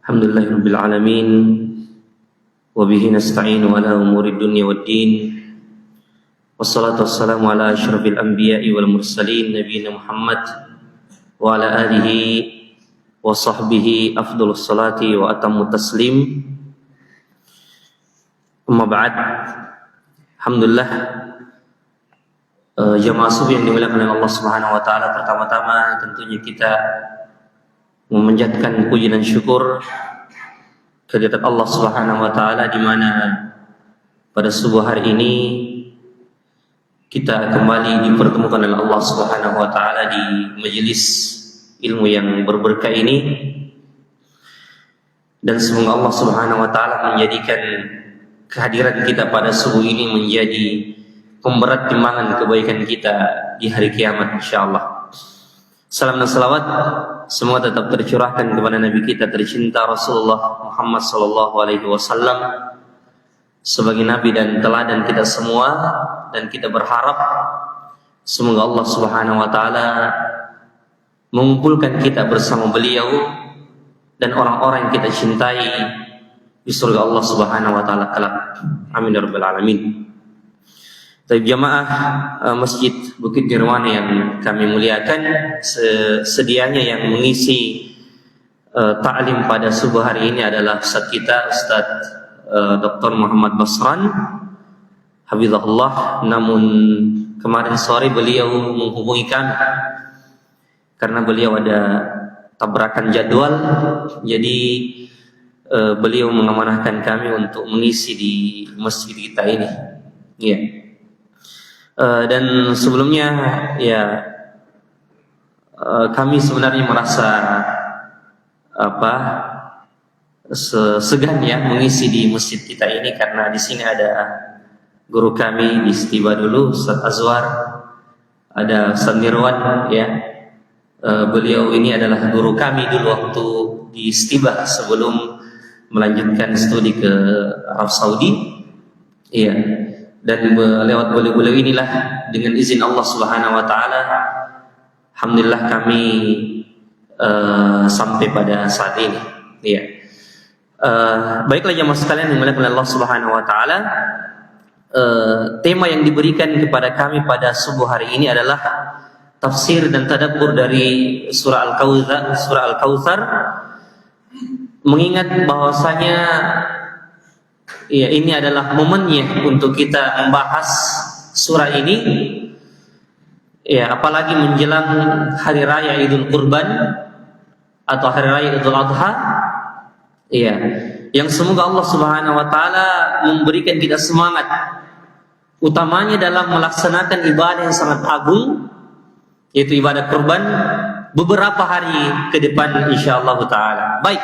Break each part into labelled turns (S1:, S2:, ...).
S1: Alhamdulillahirabbil alamin wa bihi nasta'inu ala umuri dunya waddin. Wassalatu wassalamu ala asyrafil anbiya'i wal mursalin nabiyina Muhammad wa ala alihi wa sahbihi afdhalus salati wa atammu taslim. Amma ba'd. Alhamdulillah, jamaah subuh yang dimuliakan oleh Allah Subhanahu wa taala, pertama-tama tentunya kita memanjatkan puji dan syukur kehadirat Allah Subhanahu wa taala, di mana pada subuh hari ini kita kembali dipertemukan oleh Allah Subhanahu wa taala di majelis ilmu yang berberkah ini, dan semoga Allah Subhanahu wa taala menjadikan kehadiran kita pada subuh ini menjadi pemberat timbangan kebaikan kita di hari kiamat insyaallah. Salam dan salawat semua tetap tercurahkan kepada Nabi kita tercinta Rasulullah Muhammad sallallahu alaihi wasallam sebagai nabi dan teladan kita semua, dan kita berharap semoga Allah Subhanahu wa taala mengumpulkan kita bersama beliau dan orang-orang yang kita cintai di surga Allah Subhanahu wa taala kelak. Amin ya rabbal alamin. Baik jamaah Masjid Bukit Nirwana yang kami muliakan, sedianya yang mengisi ta'lim pada subuh hari ini adalah Ustaz kita, Ustaz Dr. Muhammad Basran hafizahullah. Namun kemarin sore beliau menghubungi kami karena beliau ada tabrakan jadwal, jadi beliau mengamanahkan kami untuk mengisi di masjid kita ini. Iya. Dan sebelumnya ya kami sebenarnya merasa segan ya mengisi di masjid kita ini, karena di sini ada guru kami di Istiba dulu, Ustaz Azwar, ada Ustaz Nirwan ya. Beliau ini adalah guru kami dulu waktu di Istiba sebelum melanjutkan studi ke Arab Saudi. Iya. Dan lewat beliau inilah dengan izin Allah Subhanahu wa taala alhamdulillah kami sampai pada saat ini. Iya. Baiklah jemaah sekalian yang dimuliakan oleh Allah Subhanahu wa taala, tema yang diberikan kepada kami pada subuh hari ini adalah tafsir dan tadabbur dari surah Al-Kautsar, mengingat bahwasanya ya, ini adalah momennya untuk kita membahas surah ini. Ya, apalagi menjelang hari raya Idul Kurban atau hari raya Idul Adha. Ya, yang semoga Allah Subhanahu wa taala memberikan kita semangat, utamanya dalam melaksanakan ibadah yang sangat agung, yaitu ibadah kurban beberapa hari ke depan insyaallah taala. Baik.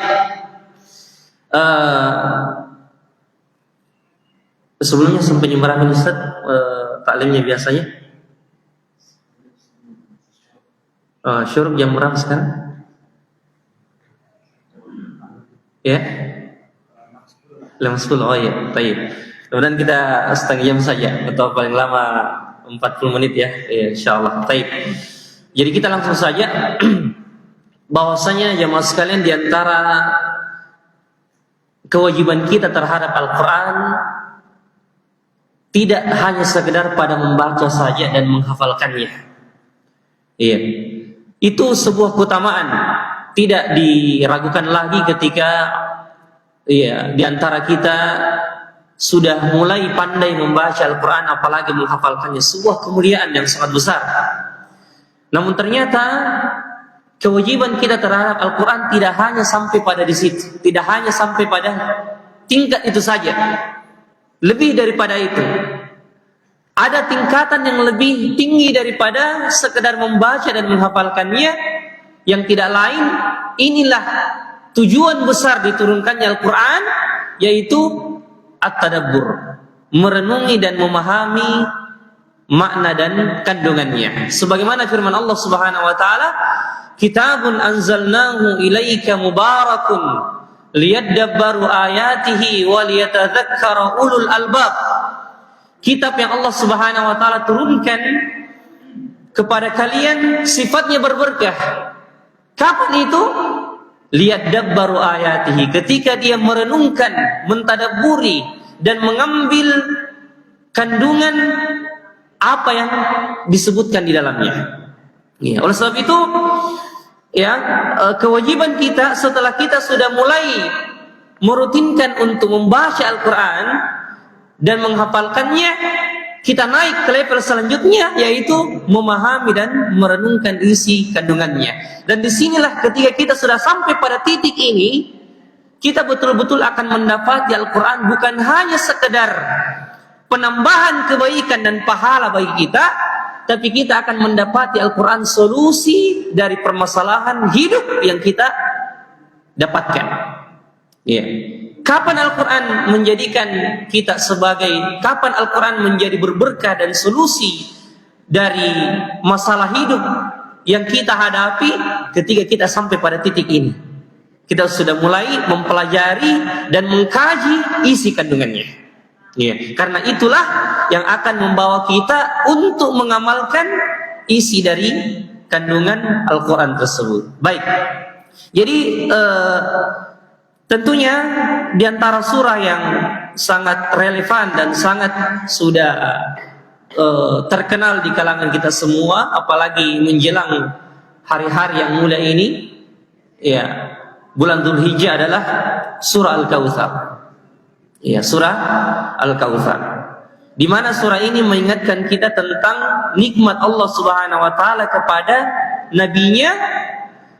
S1: Sebelumnya sampai nyemarahin Ustaz taklimnya biasanya syuruk jam berapa sekarang? Ya? 5:10. Oh ya, baik. Kemudian kita setengah jam saja atau paling lama 40 menit ya, insyaallah. Baik. Jadi kita langsung saja bahwasanya jamaah sekalian, di antara kewajiban kita terhadap Al-Qur'an tidak hanya sekedar pada membaca saja dan menghafalkannya. Iya. Itu sebuah keutamaan, tidak diragukan lagi ketika di antara kita sudah mulai pandai membaca Al-Qur'an apalagi menghafalkannya, sebuah kemuliaan yang sangat besar. Namun ternyata kewajiban kita terhadap Al-Qur'an tidak hanya sampai pada di situ, tidak hanya sampai pada tingkat itu saja. Lebih daripada itu, ada tingkatan yang lebih tinggi daripada sekedar membaca dan menghafalkannya, yang tidak lain inilah tujuan besar diturunkannya Al-Quran, yaitu at-tadabbur, merenungi dan memahami makna dan kandungannya. Sebagaimana firman Allah Subhanahu wa taala, kitabun anzalnahu ilaika mubarakun liyadabbaru ayatihi wa liyatadzakkara ulul albab. Kitab yang Allah Subhanahu wa taala turunkan kepada kalian sifatnya berberkah. Kapan itu? liyadabbaru ayatihi, ketika dia merenungkan, mentadabburi dan mengambil kandungan apa yang disebutkan di dalamnya. Ya, oleh sebab itu ya, kewajiban kita setelah kita sudah mulai merutinkan untuk membaca Al-Quran dan menghafalkannya, kita naik ke level selanjutnya, yaitu memahami dan merenungkan isi kandungannya. Dan disinilah ketika kita sudah sampai pada titik ini, kita betul-betul akan mendapati Al-Quran bukan hanya sekedar penambahan kebaikan dan pahala bagi kita, tapi kita akan mendapati Al-Quran solusi dari permasalahan hidup yang kita dapatkan. Ya. Kapan Al-Quran menjadikan kita kapan Al-Quran menjadi berberkah dan solusi dari masalah hidup yang kita hadapi? Ketika kita sampai pada titik ini, kita sudah mulai mempelajari dan mengkaji isi kandungannya. Ya, karena itulah yang akan membawa kita untuk mengamalkan isi dari kandungan Al-Quran tersebut. Baik, jadi tentunya di antara surah yang sangat relevan dan sangat sudah terkenal di kalangan kita semua, apalagi menjelang hari-hari yang mulia ini, ya, bulan Dzulhijjah, adalah surah Al-Kautsar. Ya, surah Al-Kautsar. Di mana surah ini mengingatkan kita tentang nikmat Allah Subhanahu wa taala kepada nabinya,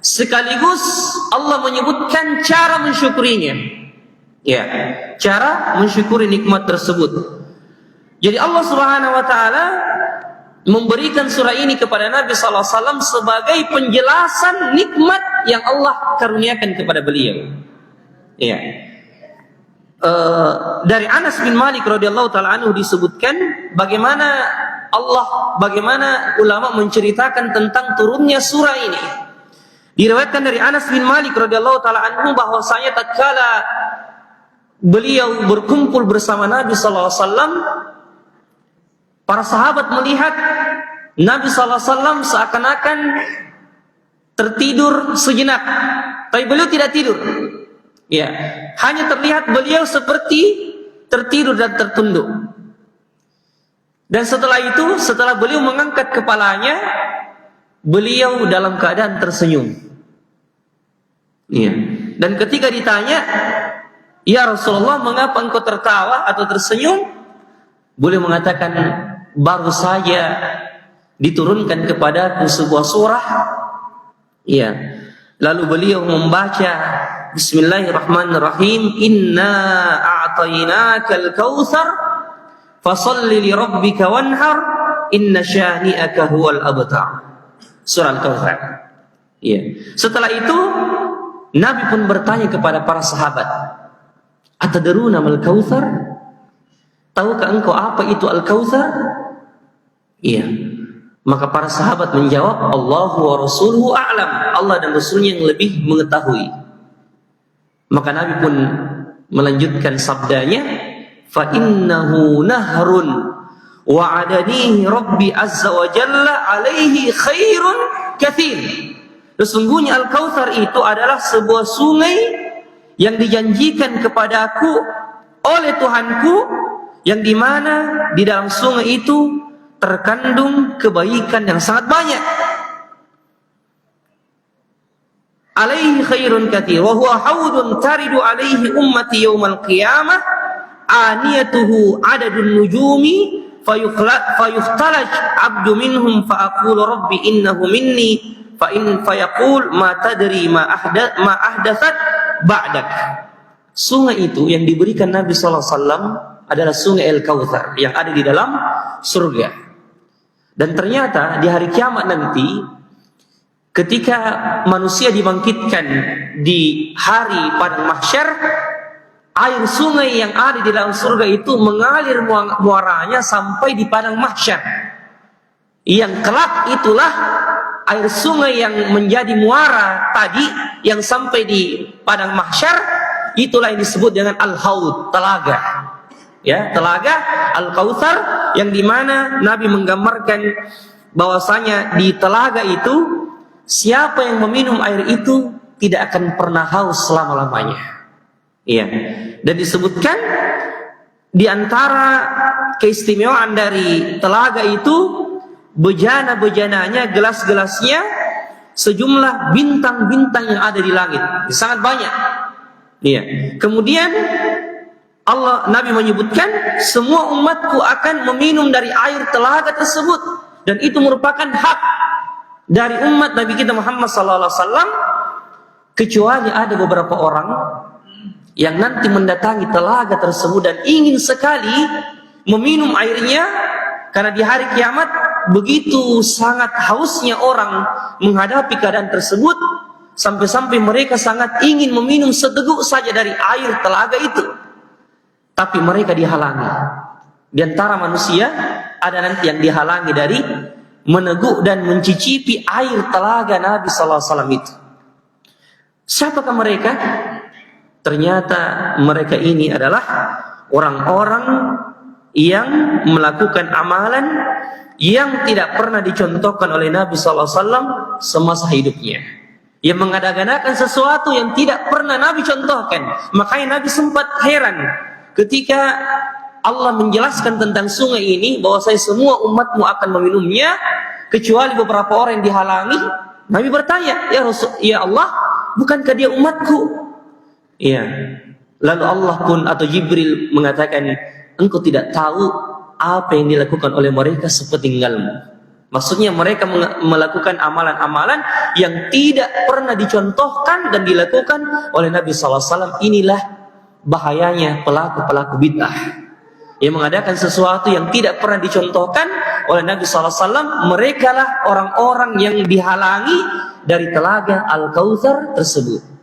S1: sekaligus Allah menyebutkan cara mensyukurinya. Ya, cara mensyukuri nikmat tersebut. Jadi Allah Subhanahu wa taala memberikan surah ini kepada Nabi sallallahu alaihi wasallam sebagai penjelasan nikmat yang Allah karuniakan kepada beliau. Ya. Dari Anas bin Malik radhiyallahu taala anhu disebutkan bagaimana ulama menceritakan tentang turunnya surah ini. Diriwayatkan dari Anas bin Malik radhiyallahu taala anhu bahwasanya tatkala beliau berkumpul bersama Nabi sallallahu alaihi wasallam, para sahabat melihat Nabi sallallahu alaihi wasallam seakan-akan tertidur sejenak, tapi beliau tidak tidur. Ya, hanya terlihat beliau seperti tertidur dan tertunduk. Dan setelah itu, setelah beliau mengangkat kepalanya, beliau dalam keadaan tersenyum. Ya. Dan ketika ditanya, "Ya Rasulullah, mengapa engkau tertawa atau tersenyum?" Beliau mengatakan, "Baru saja diturunkan kepadaku sebuah surah." Ya. Lalu beliau membaca Bismillahirrahmanirrahim, "Inna a'tainakal kautsar fasholli li rabbika wanhar inna syani'aka huwal abtar." Surah Al-Kautsar. Ya. Setelah itu Nabi pun bertanya kepada para sahabat, "Atadruna mal kautsar?" Tahukah engkau apa itu Al-Kautsar? Iya. Maka para sahabat menjawab, "Allahu wa rasuluhu a'lam." Allah dan Rasulnya yang lebih mengetahui. Maka Nabi pun melanjutkan sabdanya, "Fa innahu nahrun wa'adanihi Rabbi azza wa jalla alaihi khairun katsir." Sesungguhnya Al-Kautsar itu adalah sebuah sungai yang dijanjikan kepadaku oleh Tuhanku, yang dimana di dalam sungai itu terkandung kebaikan yang sangat banyak. Alaihi khairun katsir wa huwa haudun taridu alaihi ummati yaumal qiyamah aniyatuhu adadun nujumi fayukhtalaj abdu minhum fa aqulu rabbi innahu minni fa in fayaqul ma tadri ma ahdathat ba'dak. Sungai itu yang diberikan Nabi sallallahu alaihi wasallam adalah sungai Al-Kautsar yang ada di dalam surga. Dan ternyata di hari kiamat nanti, ketika manusia dibangkitkan di hari padang mahsyar, air sungai yang ada di dalam surga itu mengalir muaranya sampai di padang mahsyar. Yang kelak itulah air sungai yang menjadi muara tadi yang sampai di padang mahsyar, itulah yang disebut dengan Al-Haud, telaga. Ya, telaga Al-Kautsar, yang dimana Nabi menggambarkan bahwasanya di telaga itu siapa yang meminum air itu tidak akan pernah haus selama-lamanya. Iya. Dan disebutkan di antara keistimewaan dari telaga itu, bejana-bejananya, gelas-gelasnya, sejumlah bintang-bintang yang ada di langit, sangat banyak. Iya. Kemudian Nabi menyebutkan semua umatku akan meminum dari air telaga tersebut, dan itu merupakan hak dari umat Nabi kita Muhammad SAW, kecuali ada beberapa orang yang nanti mendatangi telaga tersebut dan ingin sekali meminum airnya, karena di hari kiamat begitu sangat hausnya orang menghadapi keadaan tersebut, sampai-sampai mereka sangat ingin meminum seteguk saja dari air telaga itu. Tapi mereka dihalangi. Di antara manusia ada nanti yang dihalangi dari meneguk dan mencicipi air telaga Nabi SAW itu. Siapakah mereka? Ternyata mereka ini adalah orang-orang yang melakukan amalan yang tidak pernah dicontohkan oleh Nabi SAW semasa hidupnya, yang mengadakan sesuatu yang tidak pernah Nabi contohkan. Makanya Nabi sempat heran ketika Allah menjelaskan tentang sungai ini, bahwa saya semua umatmu akan meminumnya kecuali beberapa orang yang dihalangi. Nabi bertanya, ya Allah, bukankah dia umatku? Iya. Lalu Allah pun atau Jibril mengatakan, engkau tidak tahu apa yang dilakukan oleh mereka sepeninggalmu. Maksudnya mereka melakukan amalan-amalan yang tidak pernah dicontohkan dan dilakukan oleh Nabi SAW. Inilah bahayanya pelaku-pelaku bid'ah yang mengadakan sesuatu yang tidak pernah dicontohkan oleh Nabi SAW. Mereka lah orang-orang yang dihalangi dari telaga Al-Kautsar tersebut.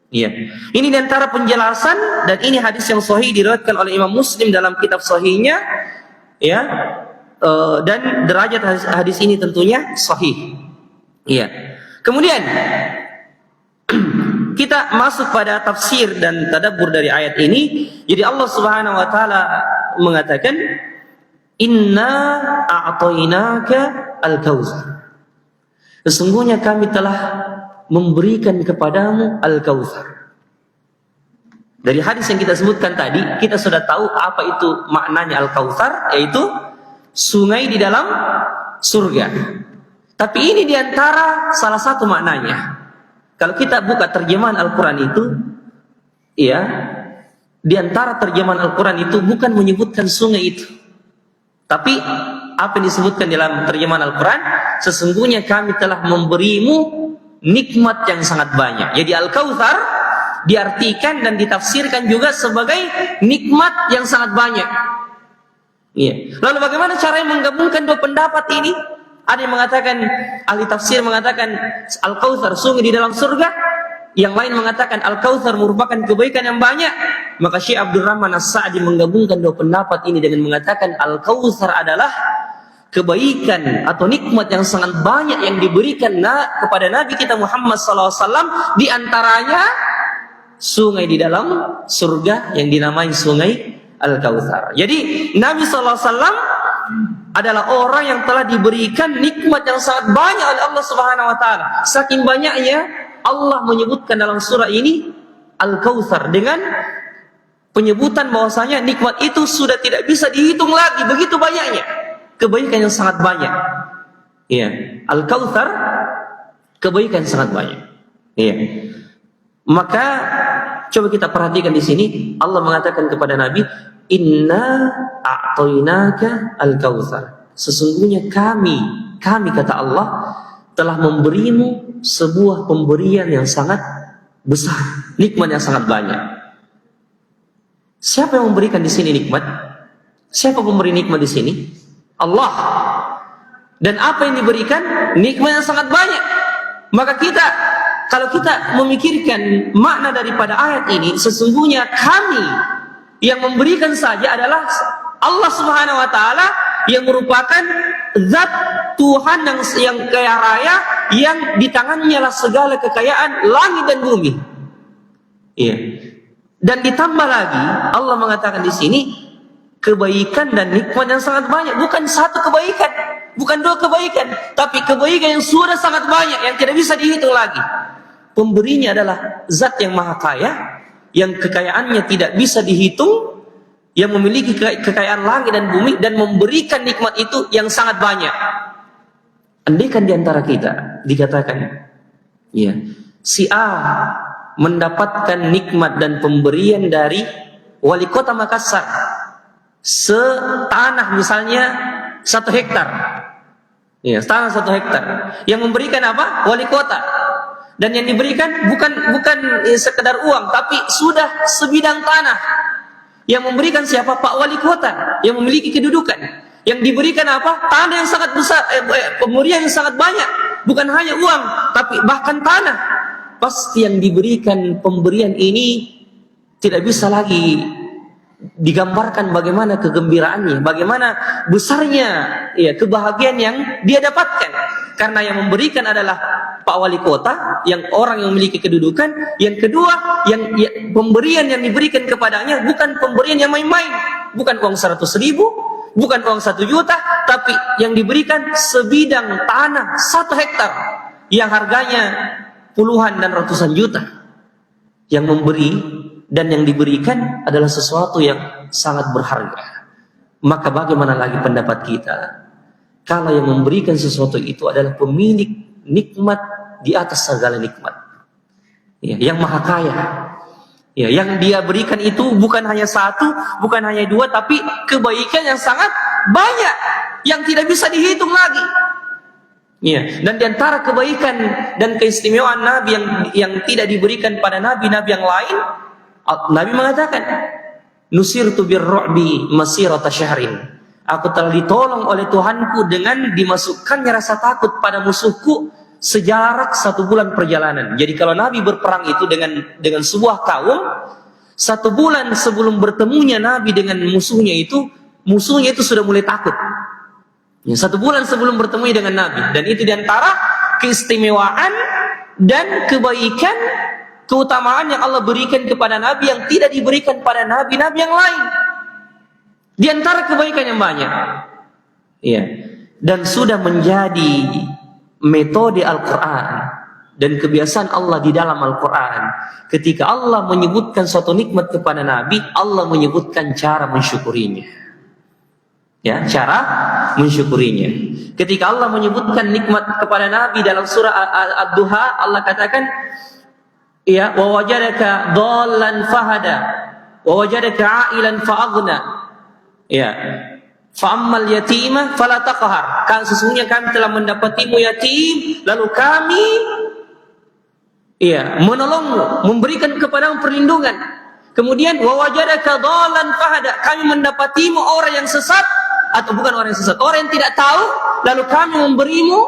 S1: Iya. Ini diantara penjelasan, dan ini hadis yang sahih diriwayatkan oleh Imam Muslim dalam kitab sahihnya, ya. Dan derajat hadis ini tentunya sahih. Iya. Kemudian kita masuk pada tafsir dan tadabbur dari ayat ini. Jadi Allah Subhanahu wa taala mengatakan, "Inna a'tainaka al-kautsar." Sesungguhnya kami telah memberikan kepadamu al-kautsar. Dari hadis yang kita sebutkan tadi, kita sudah tahu apa itu maknanya al-kautsar, yaitu sungai di dalam surga. Tapi ini diantara salah satu maknanya. Kalau kita buka terjemahan Al-Quran itu, ya, di antara terjemahan Al-Quran itu bukan menyebutkan sungai itu. Tapi apa yang disebutkan dalam terjemahan Al-Quran, sesungguhnya kami telah memberimu nikmat yang sangat banyak. Jadi Al-Kautsar diartikan dan ditafsirkan juga sebagai nikmat yang sangat banyak. Iya. Lalu bagaimana caranya menggabungkan dua pendapat ini? Ada yang mengatakan, ahli tafsir mengatakan Al-Kautsar sungai di dalam surga, yang lain mengatakan Al-Kautsar merupakan kebaikan yang banyak. Maka Syekh Abdul Rahman As-Sa'di menggabungkan dua pendapat ini dengan mengatakan Al-Kautsar adalah kebaikan atau nikmat yang sangat banyak yang diberikan kepada Nabi kita Muhammad SAW, di antaranya sungai di dalam surga yang dinamai sungai Al-Kautsar. Jadi Nabi SAW adalah orang yang telah diberikan nikmat yang sangat banyak oleh Allah Subhanahu wa taala. Saking banyaknya Allah menyebutkan dalam surah ini Al-Kautsar dengan penyebutan bahwasanya nikmat itu sudah tidak bisa dihitung lagi, begitu banyaknya. Kebaikan yang sangat banyak. Iya, Al-Kautsar kebaikan yang sangat banyak. Iya. Maka coba kita perhatikan di sini, Allah mengatakan kepada Nabi, "Inna a'tainaka al-kautsar." Sesungguhnya kami kata Allah telah memberimu sebuah pemberian yang sangat besar, nikmat yang sangat banyak. Siapa yang memberikan di sini nikmat? Siapa pemberi nikmat di sini? Allah. Dan apa yang diberikan? Nikmat yang sangat banyak. Maka kalau kita memikirkan makna daripada ayat ini, sesungguhnya kami yang memberikan saja adalah Allah Subhanahu wa taala, yang merupakan zat Tuhan yang kaya raya, yang di tangannya lah segala kekayaan langit dan bumi. Iya. Dan ditambah lagi Allah mengatakan di sini kebaikan dan nikmat yang sangat banyak, bukan satu kebaikan, bukan dua kebaikan, tapi kebaikan yang sudah sangat banyak yang tidak bisa dihitung lagi. pemberinya adalah zat yang maha kaya, yang kekayaannya tidak bisa dihitung, yang memiliki kekayaan langit dan bumi, dan memberikan nikmat itu yang sangat banyak. Andaikan di antara kita dikatakan, ya, si A mendapatkan nikmat dan pemberian dari wali kota Makassar, setanah misalnya 1 hektar, ya, tanah 1 hektar, yang memberikan apa? Wali kota. Dan yang diberikan bukan sekedar uang, tapi sudah sebidang tanah. Yang memberikan siapa? Pak Wali Kota yang memiliki kedudukan. Yang diberikan apa? Tanah yang sangat besar, pemberian yang sangat banyak. Bukan hanya uang, tapi bahkan tanah. Pasti yang diberikan pemberian ini tidak bisa lagi digambarkan bagaimana kegembiraannya, bagaimana besarnya ya kebahagiaan yang dia dapatkan. Karena yang memberikan adalah Pak Wali Kota, yang orang yang memiliki kedudukan. Yang kedua, pemberian yang diberikan kepadanya bukan pemberian yang main-main, bukan uang 100.000, bukan uang 1 juta, tapi yang diberikan sebidang tanah 1 hektar yang harganya puluhan dan ratusan juta. Yang memberi dan yang diberikan adalah sesuatu yang sangat berharga. Maka bagaimana lagi pendapat kita kalau yang memberikan sesuatu itu adalah pemilik nikmat di atas segala nikmat, ya, yang maha kaya, ya, yang dia berikan itu bukan hanya 1, bukan hanya 2, tapi kebaikan yang sangat banyak yang tidak bisa dihitung lagi, ya. Dan diantara kebaikan dan keistimewaan Nabi yang tidak diberikan pada nabi-nabi yang lain, Nabi mengatakan, nusirtu birru'bi masirata syahrin. Aku telah ditolong oleh Tuhanku dengan dimasukkannya rasa takut pada musuhku sejarak 1 bulan perjalanan. Jadi kalau Nabi berperang itu dengan sebuah kaum, 1 bulan sebelum bertemunya Nabi dengan musuhnya itu sudah mulai takut. Ya, 1 bulan sebelum bertemu dengan Nabi. Dan itu diantara keistimewaan dan kebaikan, keutamaan yang Allah berikan kepada Nabi yang tidak diberikan pada nabi-nabi yang lain. Di antara kebaikan yang banyak, ya, dan sudah menjadi metode Al-Quran dan kebiasaan Allah di dalam Al-Quran. Ketika Allah menyebutkan suatu nikmat kepada Nabi, Allah menyebutkan cara mensyukurinya, ya, cara mensyukurinya. Ketika Allah menyebutkan nikmat kepada Nabi dalam surah Ad-Duha, Allah katakan, ya, wa wajadaka dhallan fahada wa wajadaka ailan fa'aghna. Ya, fa'ammal yatima fala taqhar. Kan sesungguhnya kami telah mendapatimu yatim, lalu kami, ya, menolongmu, memberikan kepadamu perlindungan. Kemudian wa wajadaka dhallan fahada, kami mendapatimu orang yang sesat, atau bukan orang yang sesat, orang yang tidak tahu, lalu kami memberimu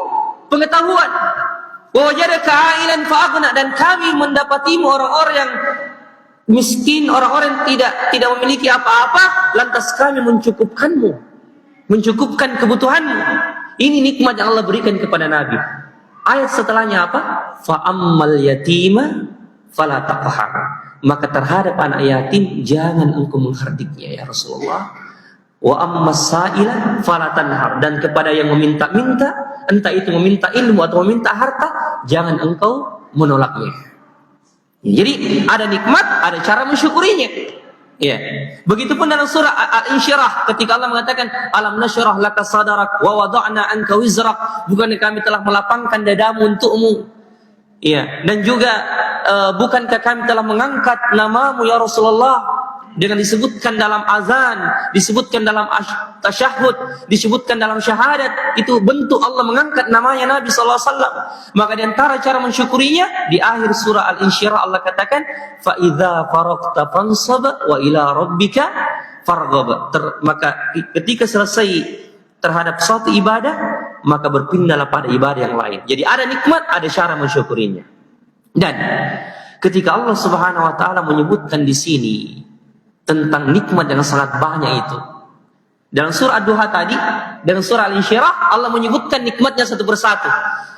S1: pengetahuan. Wa wajadaka ailan fa'aghna, dan kami mendapatimu orang-orang yang miskin, orang-orang yang tidak memiliki apa-apa, lantas kami mencukupkanmu, mencukupkan kebutuhanmu. Ini nikmat yang Allah berikan kepada Nabi. Ayat setelahnya apa? Fa'ammal yatima fala taqhar. Maka terhadap anak yatim jangan engkau menghardiknya ya Rasulullah. Wa ammas sa'ila fala tanhar. Dan kepada yang meminta-minta, entah itu meminta ilmu atau meminta harta, jangan engkau menolaknya. Jadi ada nikmat, ada cara mensyukurinya. Ya. Begitupun dalam surah Al-Insyirah ketika Allah mengatakan alam nasyrah laka sadrak wa wada'na anka wizrak, bukankah kami telah melapangkan dadamu untukmu. Ya. Dan juga bukankah kami telah mengangkat namamu ya Rasulullah, dengan disebutkan dalam azan, disebutkan dalam tasyahud, disebutkan dalam syahadat, itu bentuk Allah mengangkat namanya Nabi SAW. Maka di antara cara mensyukurinya, di akhir surah Al-Insyirah Allah katakan, فَإِذَا فَرَقْتَ فَانْصَبَ وَإِلَىٰ رَبِّكَ فَارْغَبَ. Maka ketika selesai terhadap suatu ibadah, maka berpindahlah pada ibadah yang lain. Jadi ada nikmat, ada cara mensyukurinya. Dan ketika Allah Subhanahu wa taala menyebutkan di sini tentang nikmat yang sangat banyak itu, dalam surah Ad-Duha tadi, dalam surah Al-Insyirah Allah menyebutkan nikmatnya satu persatu.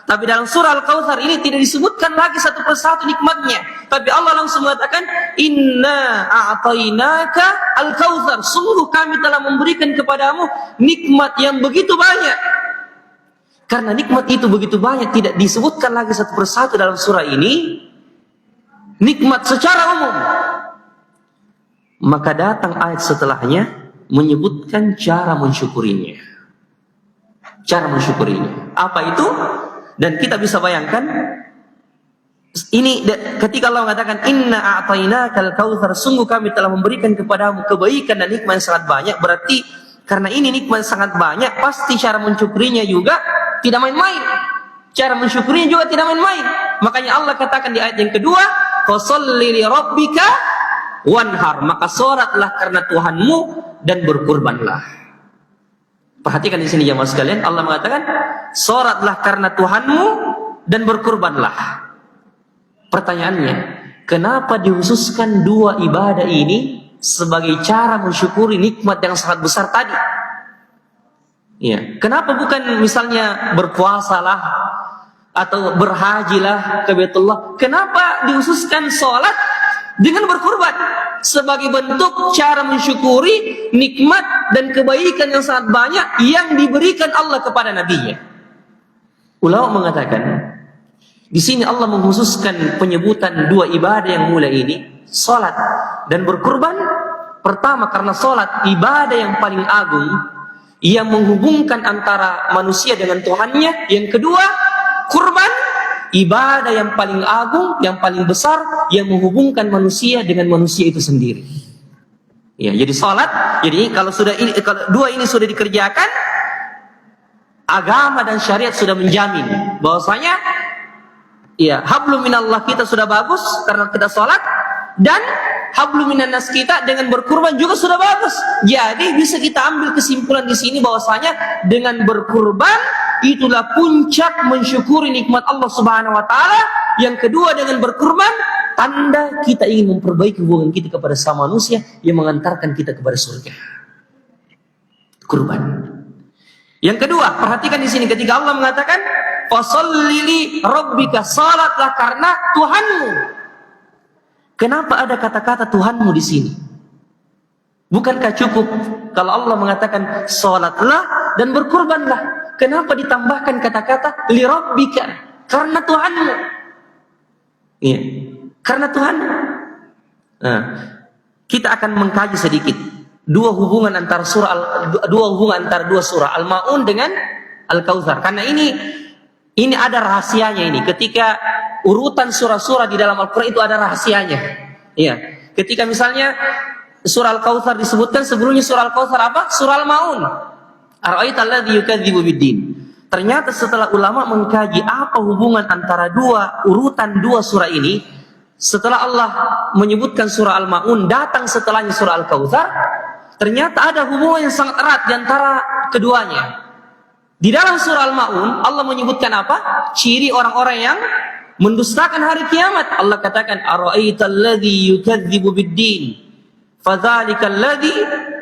S1: Tapi dalam surah Al-Kautsar ini tidak disebutkan lagi satu persatu nikmatnya, tapi Allah langsung mengatakan inna a'tainaka al-kautsar, sungguh kami telah memberikan kepadamu nikmat yang begitu banyak. Karena nikmat itu begitu banyak, tidak disebutkan lagi satu persatu dalam surah ini, nikmat secara umum. Maka datang ayat setelahnya menyebutkan cara mensyukurinya. Cara mensyukurinya. Apa itu? Dan kita bisa bayangkan ini ketika Allah mengatakan inna a'tainakal kautsar, sungguh kami telah memberikan kepadamu kebaikan dan nikmat yang sangat banyak, berarti karena ini nikmat yang sangat banyak, pasti cara mensyukurinya juga tidak main-main. Cara mensyukurinya juga tidak main-main. Makanya Allah katakan di ayat yang kedua, fasholli li rabbika wanhar, maka salatlah karena Tuhanmu dan berkurbanlah. Perhatikan di sini jemaah sekalian, Allah mengatakan salatlah karena Tuhanmu dan berkurbanlah. Pertanyaannya, kenapa dikhususkan dua ibadah ini sebagai cara mensyukuri nikmat yang sangat besar tadi? Ya, kenapa bukan misalnya berpuasalah atau berhajilah ke Baitullah? Kenapa dikhususkan salat dengan berkurban sebagai bentuk cara mensyukuri nikmat dan kebaikan yang sangat banyak yang diberikan Allah kepada nabinya? Ulama mengatakan di sini Allah mengkhususkan penyebutan dua ibadah yang mulia ini, salat dan berkurban. Pertama karena salat ibadah yang paling agung yang menghubungkan antara manusia dengan Tuhannya. Yang kedua, kurban ibadah yang paling agung, yang paling besar yang menghubungkan manusia dengan manusia itu sendiri. Ya, jadi salat, jadi kalau dua ini sudah dikerjakan, agama dan syariat sudah menjamin bahwasanya ya, hablum minallah kita sudah bagus karena kita sholat, dan hablum minannas kita dengan berkurban juga sudah bagus. Jadi bisa kita ambil kesimpulan di sini bahwasanya dengan berkurban itulah puncak mensyukuri nikmat Allah Subhanahu wa taala. Yang kedua, dengan berkurban tanda kita ingin memperbaiki hubungan kita kepada sama manusia yang mengantarkan kita kepada surga. Kurban. Yang kedua, perhatikan di sini ketika Allah mengatakan fasholli li rabbika, salatlah karena Tuhanmu. Kenapa ada kata-kata Tuhanmu di sini? Bukankah cukup kalau Allah mengatakan salatlah dan berkurbanlah? Kenapa ditambahkan kata-kata li rabbika? Karena Tuhanmu. Iya, karena Tuhanmu. Nah, kita akan mengkaji sedikit dua hubungan antara dua surah Al-Maun dengan Al-Kautsar. Karena ini ada rahasianya ini. Ketika urutan surah-surah di dalam Al-Quran itu ada rahasianya. Ya. Ketika misalnya surah Al-Kautsar disebutkan, sebelumnya surah Al-Kautsar apa? Surah Al-Maun. Ara'aital ladzi yukadzibu biddin. Ternyata setelah ulama mengkaji apa hubungan antara urutan dua surah ini, setelah Allah menyebutkan surah Al-Maun, datang setelahnya surah Al-Kautsar, ternyata ada hubungan yang sangat erat di antara keduanya. Di dalam surah Al-Maun Allah menyebutkan apa? Ciri orang-orang yang mendustakan hari kiamat. Allah katakan ara'aital ladzi yukadzibu biddin fadzalikal ladzi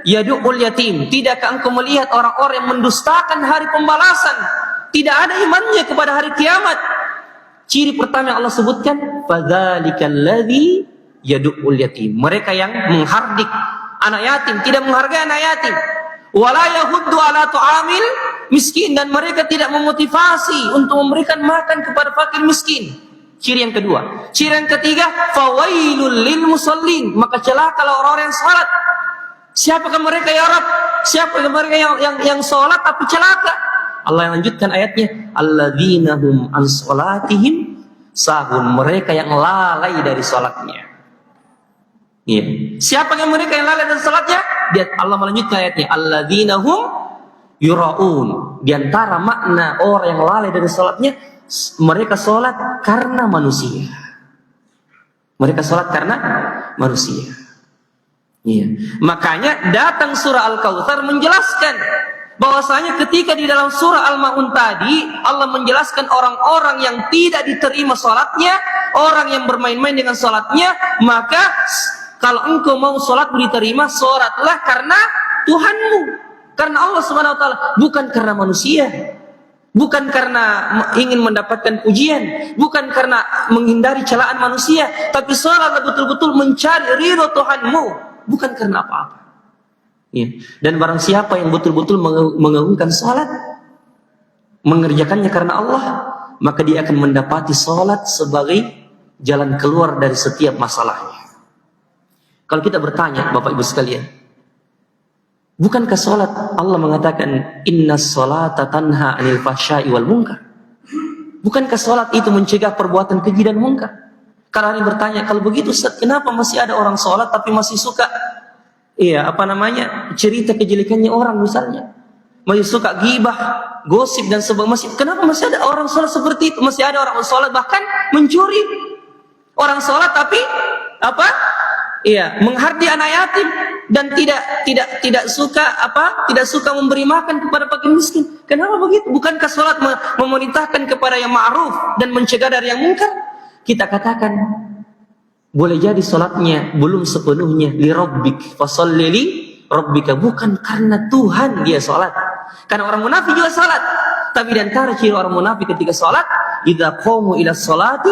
S1: yad'ul yatim. Tidakkah engkau melihat orang-orang yang mendustakan hari pembalasan, tidak ada imannya kepada hari kiamat? Ciri pertama yang Allah sebutkan fadzalikal ladzi yad'ul yatim. Mereka yang menghardik anak yatim, tidak menghargai anak yatim. Wala yahuddu ala tu'amil miskin, dan mereka tidak memotivasi untuk memberikan makan kepada fakir miskin. Ciri yang kedua. Ciri yang ketiga, fawailul lil musallin, maka celakalah orang-orang yang salat. Siapakah mereka ya Rabb? Siapakah mereka yang salat tapi celaka? Allah yang lanjutkan ayatnya, alladzina hum an salatihim sahun, mereka yang lalai dari salatnya. Ya. Siapa yang mereka yang lalai dari salatnya? Allah melanjutkan ayatnya, alladzina hum yura'un. Di antara makna orang yang lalai dari salatnya, mereka salat karena manusia. Mereka salat karena manusia. Iya. Makanya datang surah Al-Kautsar menjelaskan bahwasanya ketika di dalam surah Al-Maun tadi Allah menjelaskan orang-orang yang tidak diterima salatnya, orang yang bermain-main dengan salatnya, maka kalau engkau mau salatmu diterima, salatlah karena Tuhanmu, karena Allah Subhanahu wa taala, bukan karena manusia, bukan karena ingin mendapatkan pujian, bukan karena menghindari celaan manusia, tapi salatlah betul-betul mencari ridho Tuhanmu, bukan karena apa-apa. Ya. Dan barang siapa yang betul-betul mengagungkan salat, mengerjakannya karena Allah, maka dia akan mendapati salat sebagai jalan keluar dari setiap masalahnya. Kalau kita bertanya, Bapak Ibu sekalian, bukankah salat Allah mengatakan innas salata tanha 'anil fahsya'i wal munkar? Bukankah salat itu mencegah perbuatan keji dan munkar? Kalau ada yang bertanya, kalau begitu Ustaz, kenapa masih ada orang salat tapi masih suka cerita kejelekannya orang misalnya? Masih suka ghibah, gosip dan sebagainya. Kenapa masih ada orang salat seperti itu? Masih ada orang salat bahkan mencuri. Orang salat tapi menghardi anak yatim dan tidak suka memberi makan kepada fakir miskin. Kenapa begitu? Bukankah salat memerintahkan kepada yang ma'ruf dan mencegah dari yang munkar? Kita katakan boleh jadi salatnya belum sepenuhnya li rabbik fasholli li rabbika, bukan karena Tuhan dia salat. Karena orang munafik juga salat. Tapi di antara ciri orang munafik ketika salat, idza qamu ila sholati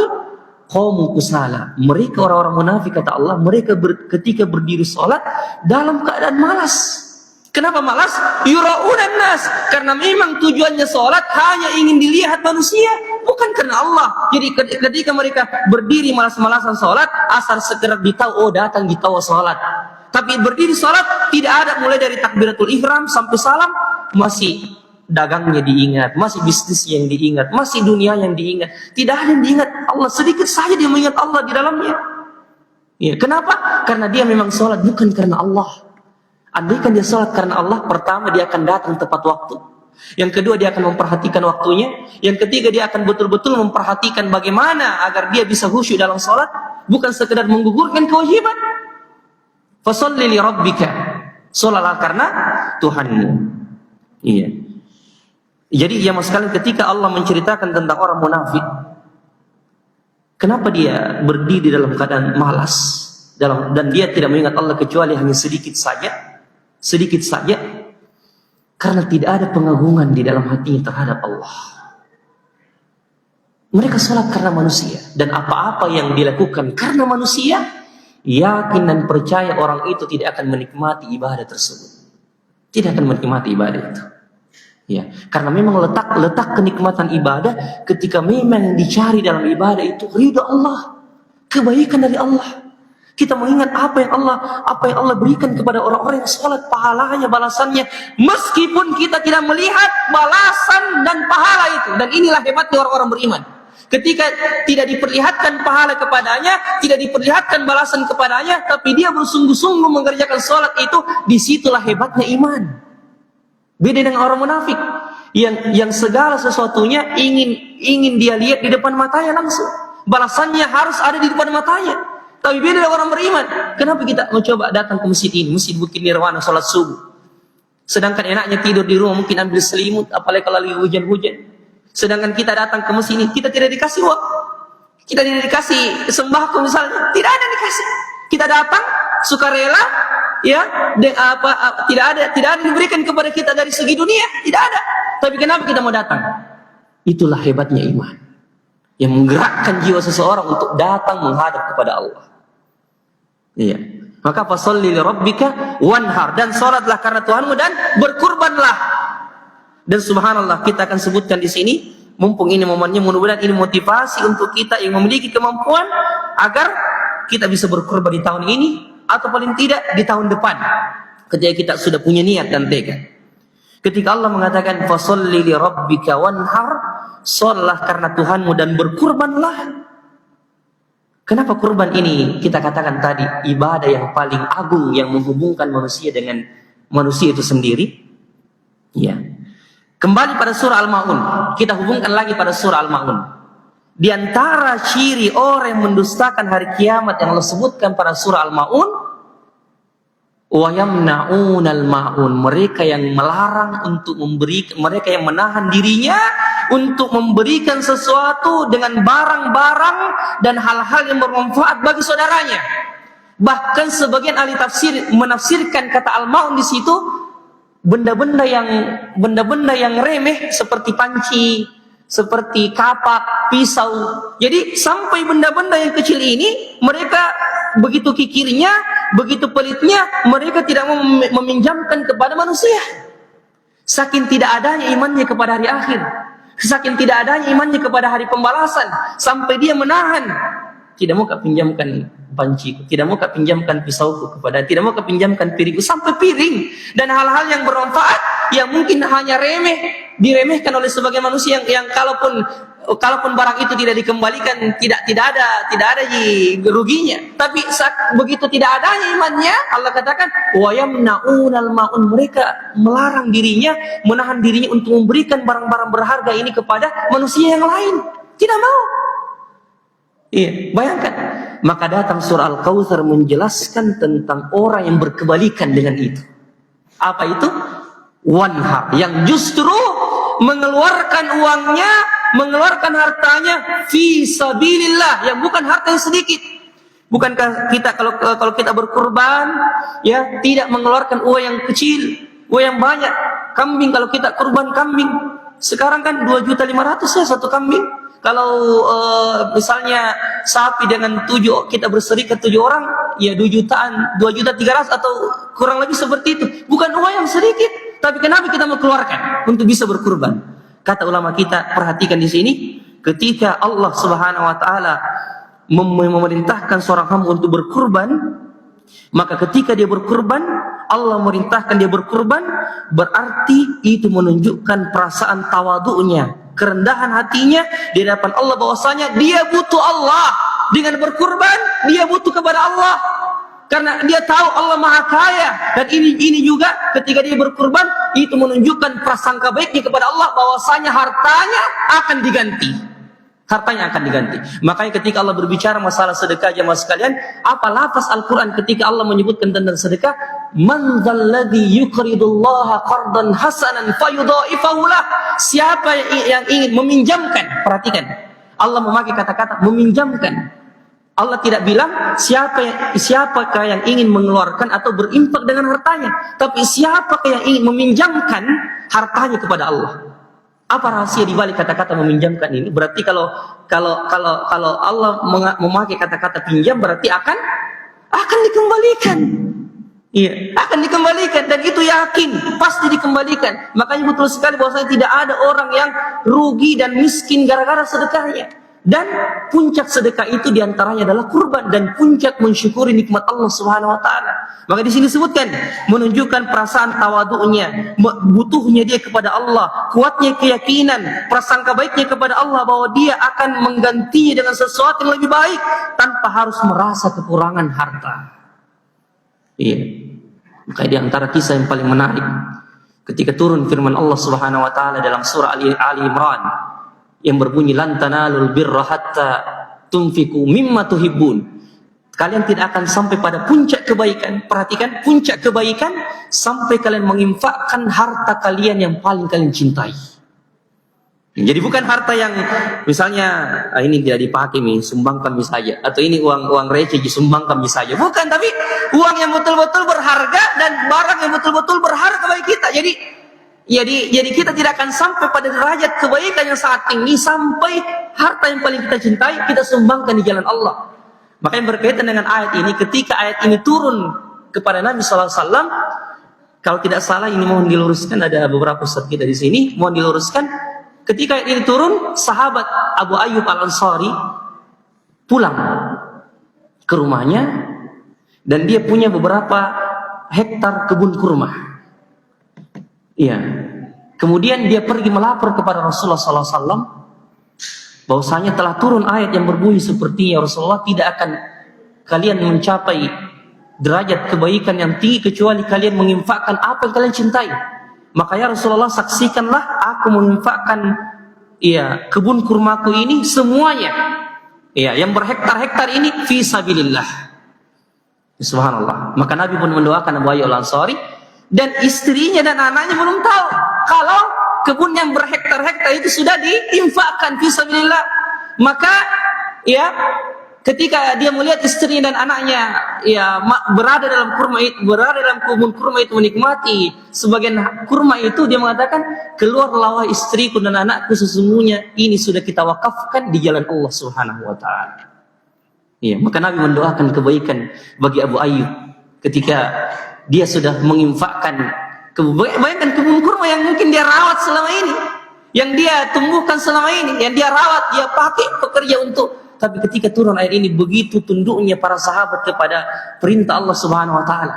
S1: qamu kusala. Mereka orang-orang munafik kata Allah, mereka ketika berdiri salat dalam keadaan malas. Kenapa malas? Yura'unan nas, karena memang tujuannya salat hanya ingin dilihat manusia, bukan karena Allah. Jadi ketika mereka berdiri malas-malasan salat, asal sekedar ditahu datang ditahu salat. Tapi berdiri salat tidak ada, mulai dari takbiratul ihram sampai salam, masih dagangnya diingat, masih bisnis yang diingat, masih dunia yang diingat. Tidak ada yang diingat Allah, sedikit saja dia mengingat Allah di dalamnya. Ya, kenapa? Karena dia memang salat bukan karena Allah. Andaikan dia salat karena Allah, pertama dia akan datang tepat waktu. Yang kedua dia akan memperhatikan waktunya. Yang ketiga dia akan betul-betul memperhatikan bagaimana agar dia bisa khusyuk dalam salat, bukan sekedar menggugurkan kewajiban. Fasholli li rabbika, salatlah karena Tuhanmu. Iya. Jadi ya sekalian, ketika Allah menceritakan tentang orang munafik, kenapa dia berdiri dalam keadaan malas dan dia tidak mengingat Allah kecuali hanya sedikit saja, karena tidak ada pengagungan di dalam hatinya terhadap Allah. Mereka sholat karena manusia, dan apa-apa yang dilakukan karena manusia, yakin dan percaya orang itu tidak akan menikmati ibadah tersebut, tidak akan menikmati ibadah itu. Ya, karena memang letak kenikmatan ibadah ketika memang yang dicari dalam ibadah itu ridha Allah, kebaikan dari Allah. Kita mengingat apa yang Allah berikan kepada orang-orang yang sholat, pahalanya, balasannya, meskipun kita tidak melihat balasan dan pahala itu. Dan inilah hebatnya orang-orang beriman. Ketika tidak diperlihatkan pahala kepadanya, tidak diperlihatkan balasan kepadanya, tapi dia bersungguh-sungguh mengerjakan sholat itu, disitulah hebatnya iman. Beda dengan orang munafik yang segala sesuatunya ingin dia lihat di depan matanya langsung. Balasannya harus ada di depan matanya. Tapi beda dengan orang beriman. Kenapa kita mencoba datang ke masjid ini, Masjid Bukit Nirwana, sholat subuh, sedangkan enaknya tidur di rumah, mungkin ambil selimut, apalagi kalau lagi hujan-hujan. Sedangkan kita datang ke masjid ini, kita tidak dikasih uang, kita tidak dikasih sembako misalnya, tidak ada dikasih. Kita datang sukarela, ya, tidak ada diberikan kepada kita dari segi dunia, tidak ada. Tapi kenapa kita mau datang? Itulah hebatnya iman, yang menggerakkan jiwa seseorang untuk datang menghadap kepada Allah. Iya. Maka fasholli li rabbika wanhar, dan salatlah karena Tuhanmu dan berkurbanlah. Dan subhanallah, kita akan sebutkan di sini, mumpung ini momennya, mudah-mudahan ini motivasi untuk kita yang memiliki kemampuan agar kita bisa berkurban di tahun ini, atau paling tidak di tahun depan, ketika kita sudah punya niat dan tekad. Ketika Allah mengatakan fasholli li rabbika wanhar, salatlah karena Tuhanmu dan berkurbanlah. Kenapa kurban ini kita katakan tadi ibadah yang paling agung yang menghubungkan manusia dengan manusia itu sendiri? Ya. Kembali pada surah Al-Maun, kita hubungkan lagi pada surah Al-Maun. Di antara ciri orang yang mendustakan hari kiamat yang Allah sebutkan pada surah Al-Maun, wa yamna'unal ma'un, mereka yang melarang untuk memberikan, mereka yang menahan dirinya untuk memberikan sesuatu dengan barang-barang dan hal-hal yang bermanfaat bagi saudaranya. Bahkan sebagian ahli tafsir menafsirkan kata al-ma'un di situ benda-benda yang remeh seperti panci, seperti kapak, pisau. Jadi sampai benda-benda yang kecil ini mereka begitu kikirnya, begitu pelitnya, mereka tidak mau meminjamkan kepada manusia. Saking tidak adanya imannya kepada hari akhir, saking tidak adanya imannya kepada hari pembalasan, sampai dia menahan tidak mau kau pinjamkan panciku, tidak mau kau pinjamkan pisauku kepada, tidak mau kau pinjamkan piringku, sampai piring dan hal-hal yang bermanfaat yang mungkin hanya diremehkan oleh sebagian manusia yang kalaupun barang itu tidak dikembalikan tidak ada ruginya. Tapi saat begitu tidak adanya imannya, Allah katakan wa yamnaunal maun, mereka melarang dirinya, menahan dirinya untuk memberikan barang-barang berharga ini kepada manusia yang lain. Tidak mau. Iya, bayangkan. Maka datang surah Al-Kautsar menjelaskan tentang orang yang berkebalikan dengan itu. Apa itu? Wanhar, yang justru mengeluarkan uangnya, mengeluarkan hartanya fi sabilillah, yang bukan harta yang sedikit. Bukankah kita kalau kita berkurban, ya, tidak mengeluarkan uang yang kecil, uang yang banyak. Kambing, kalau kita kurban kambing, sekarang kan 2.500.000 ya satu kambing. Kalau misalnya sapi dengan 7, kita berserikat 7 orang, ya 2 jutaan, 2.300.000 atau kurang lebih seperti itu. Bukan uang yang sedikit, tapi kenapa kita mengeluarkan untuk bisa berkurban? Kata ulama kita, perhatikan di sini, ketika Allah Subhanahu wa taala memerintahkan seorang hamba untuk berkurban, maka ketika dia berkurban, Allah memerintahkan dia berkurban, berarti itu menunjukkan perasaan tawadhu'nya, kerendahan hatinya di hadapan Allah, bahwasanya dia butuh Allah. Dengan berkurban dia butuh kepada Allah, karena dia tahu Allah Maha Kaya. Dan ini juga ketika dia berkurban, itu menunjukkan prasangka baiknya kepada Allah, bahwasanya hartanya akan diganti. Hartanya akan diganti. Makanya ketika Allah berbicara masalah sedekah, jemaah sekalian, apa lafaz Al-Quran ketika Allah menyebutkan tentang sedekah? Man dzalladzi yuqridullaha qardan hasanan fayudha'ifahu lah. Siapa yang ingin meminjamkan? Perhatikan, Allah memakai kata-kata meminjamkan. Allah tidak bilang siapakah yang ingin mengeluarkan atau berinfak dengan hartanya, tapi siapakah yang ingin meminjamkan hartanya kepada Allah. Apa rahasia di balik kata-kata meminjamkan ini? Berarti kalau Allah memakai kata-kata pinjam, berarti akan dikembalikan. Iya, akan dikembalikan, dan itu yakin pasti dikembalikan. Makanya betul sekali bahwasanya tidak ada orang yang rugi dan miskin gara-gara sedekahnya. Dan puncak sedekah itu diantaranya adalah kurban, dan puncak mensyukuri nikmat Allah Subhanahu wa taala. Maka di sini disebutkan menunjukkan perasaan tawadhu'nya, butuhnya dia kepada Allah, kuatnya keyakinan, prasangka baiknya kepada Allah bahwa dia akan menggantinya dengan sesuatu yang lebih baik tanpa harus merasa kekurangan harta. Iya. Maka di antara kisah yang paling menarik ketika turun firman Allah Subhanahu wa taala dalam surah Ali Imran yang berbunyi lan tanalul birra hatta tunfiqu mimma tuhibbun. Kalian tidak akan sampai pada puncak kebaikan. Perhatikan, puncak kebaikan sampai kalian menginfakkan harta kalian yang paling kalian cintai. Jadi bukan harta yang misalnya ini tidak dipakai nih, sumbang kami saja, atau ini uang receh disumbang kami saja. Bukan, tapi uang yang betul-betul berharga dan barang yang betul-betul berharga bagi kita. Jadi kita tidak akan sampai pada derajat kebaikan yang sangat tinggi sampai harta yang paling kita cintai kita sumbangkan di jalan Allah. Maka yang berkaitan dengan ayat ini, ketika ayat ini turun kepada Nabi SAW, kalau tidak salah ini mohon diluruskan, ada beberapa ustaz kita di sini, mohon diluruskan. Ketika ayat ini turun, sahabat Abu Ayyub Al-Ansari pulang ke rumahnya, dan dia punya beberapa hektar kebun kurma. Iya. Kemudian dia pergi melapor kepada Rasulullah SAW bahwasanya telah turun ayat yang berbunyi seperti ya Rasulullah, tidak akan kalian mencapai derajat kebaikan yang tinggi kecuali kalian menginfakkan apa yang kalian cintai. Maka ya Rasulullah, saksikanlah aku menginfakkan kebun kurmaku ini semuanya, yang berhektar-hektar ini fi sabilillah. Subhanallah. Maka Nabi pun mendoakan Abu Ayyub Al-Ansari, dan istrinya dan anaknya belum tahu kalau kebun yang berhektar-hektar itu sudah diinfakkan fisabilillah. Maka ketika dia melihat istrinya dan anaknya berada dalam kebun kurma itu menikmati sebagian kurma itu, dia mengatakan, keluarlah istriku dan anakku, sesungguhnya ini sudah kita wakafkan di jalan Allah Subhanahu wa taala. Maka Nabi mendoakan kebaikan bagi Abu Ayyub ketika dia sudah menginfakkan. Bayangkan kebun kurma yang mungkin dia rawat selama ini, yang dia tumbuhkan selama ini, yang dia rawat, dia pakai pekerja untuk Tapi ketika turun ayat ini, begitu tunduknya para sahabat kepada perintah Allah Subhanahu wa taala.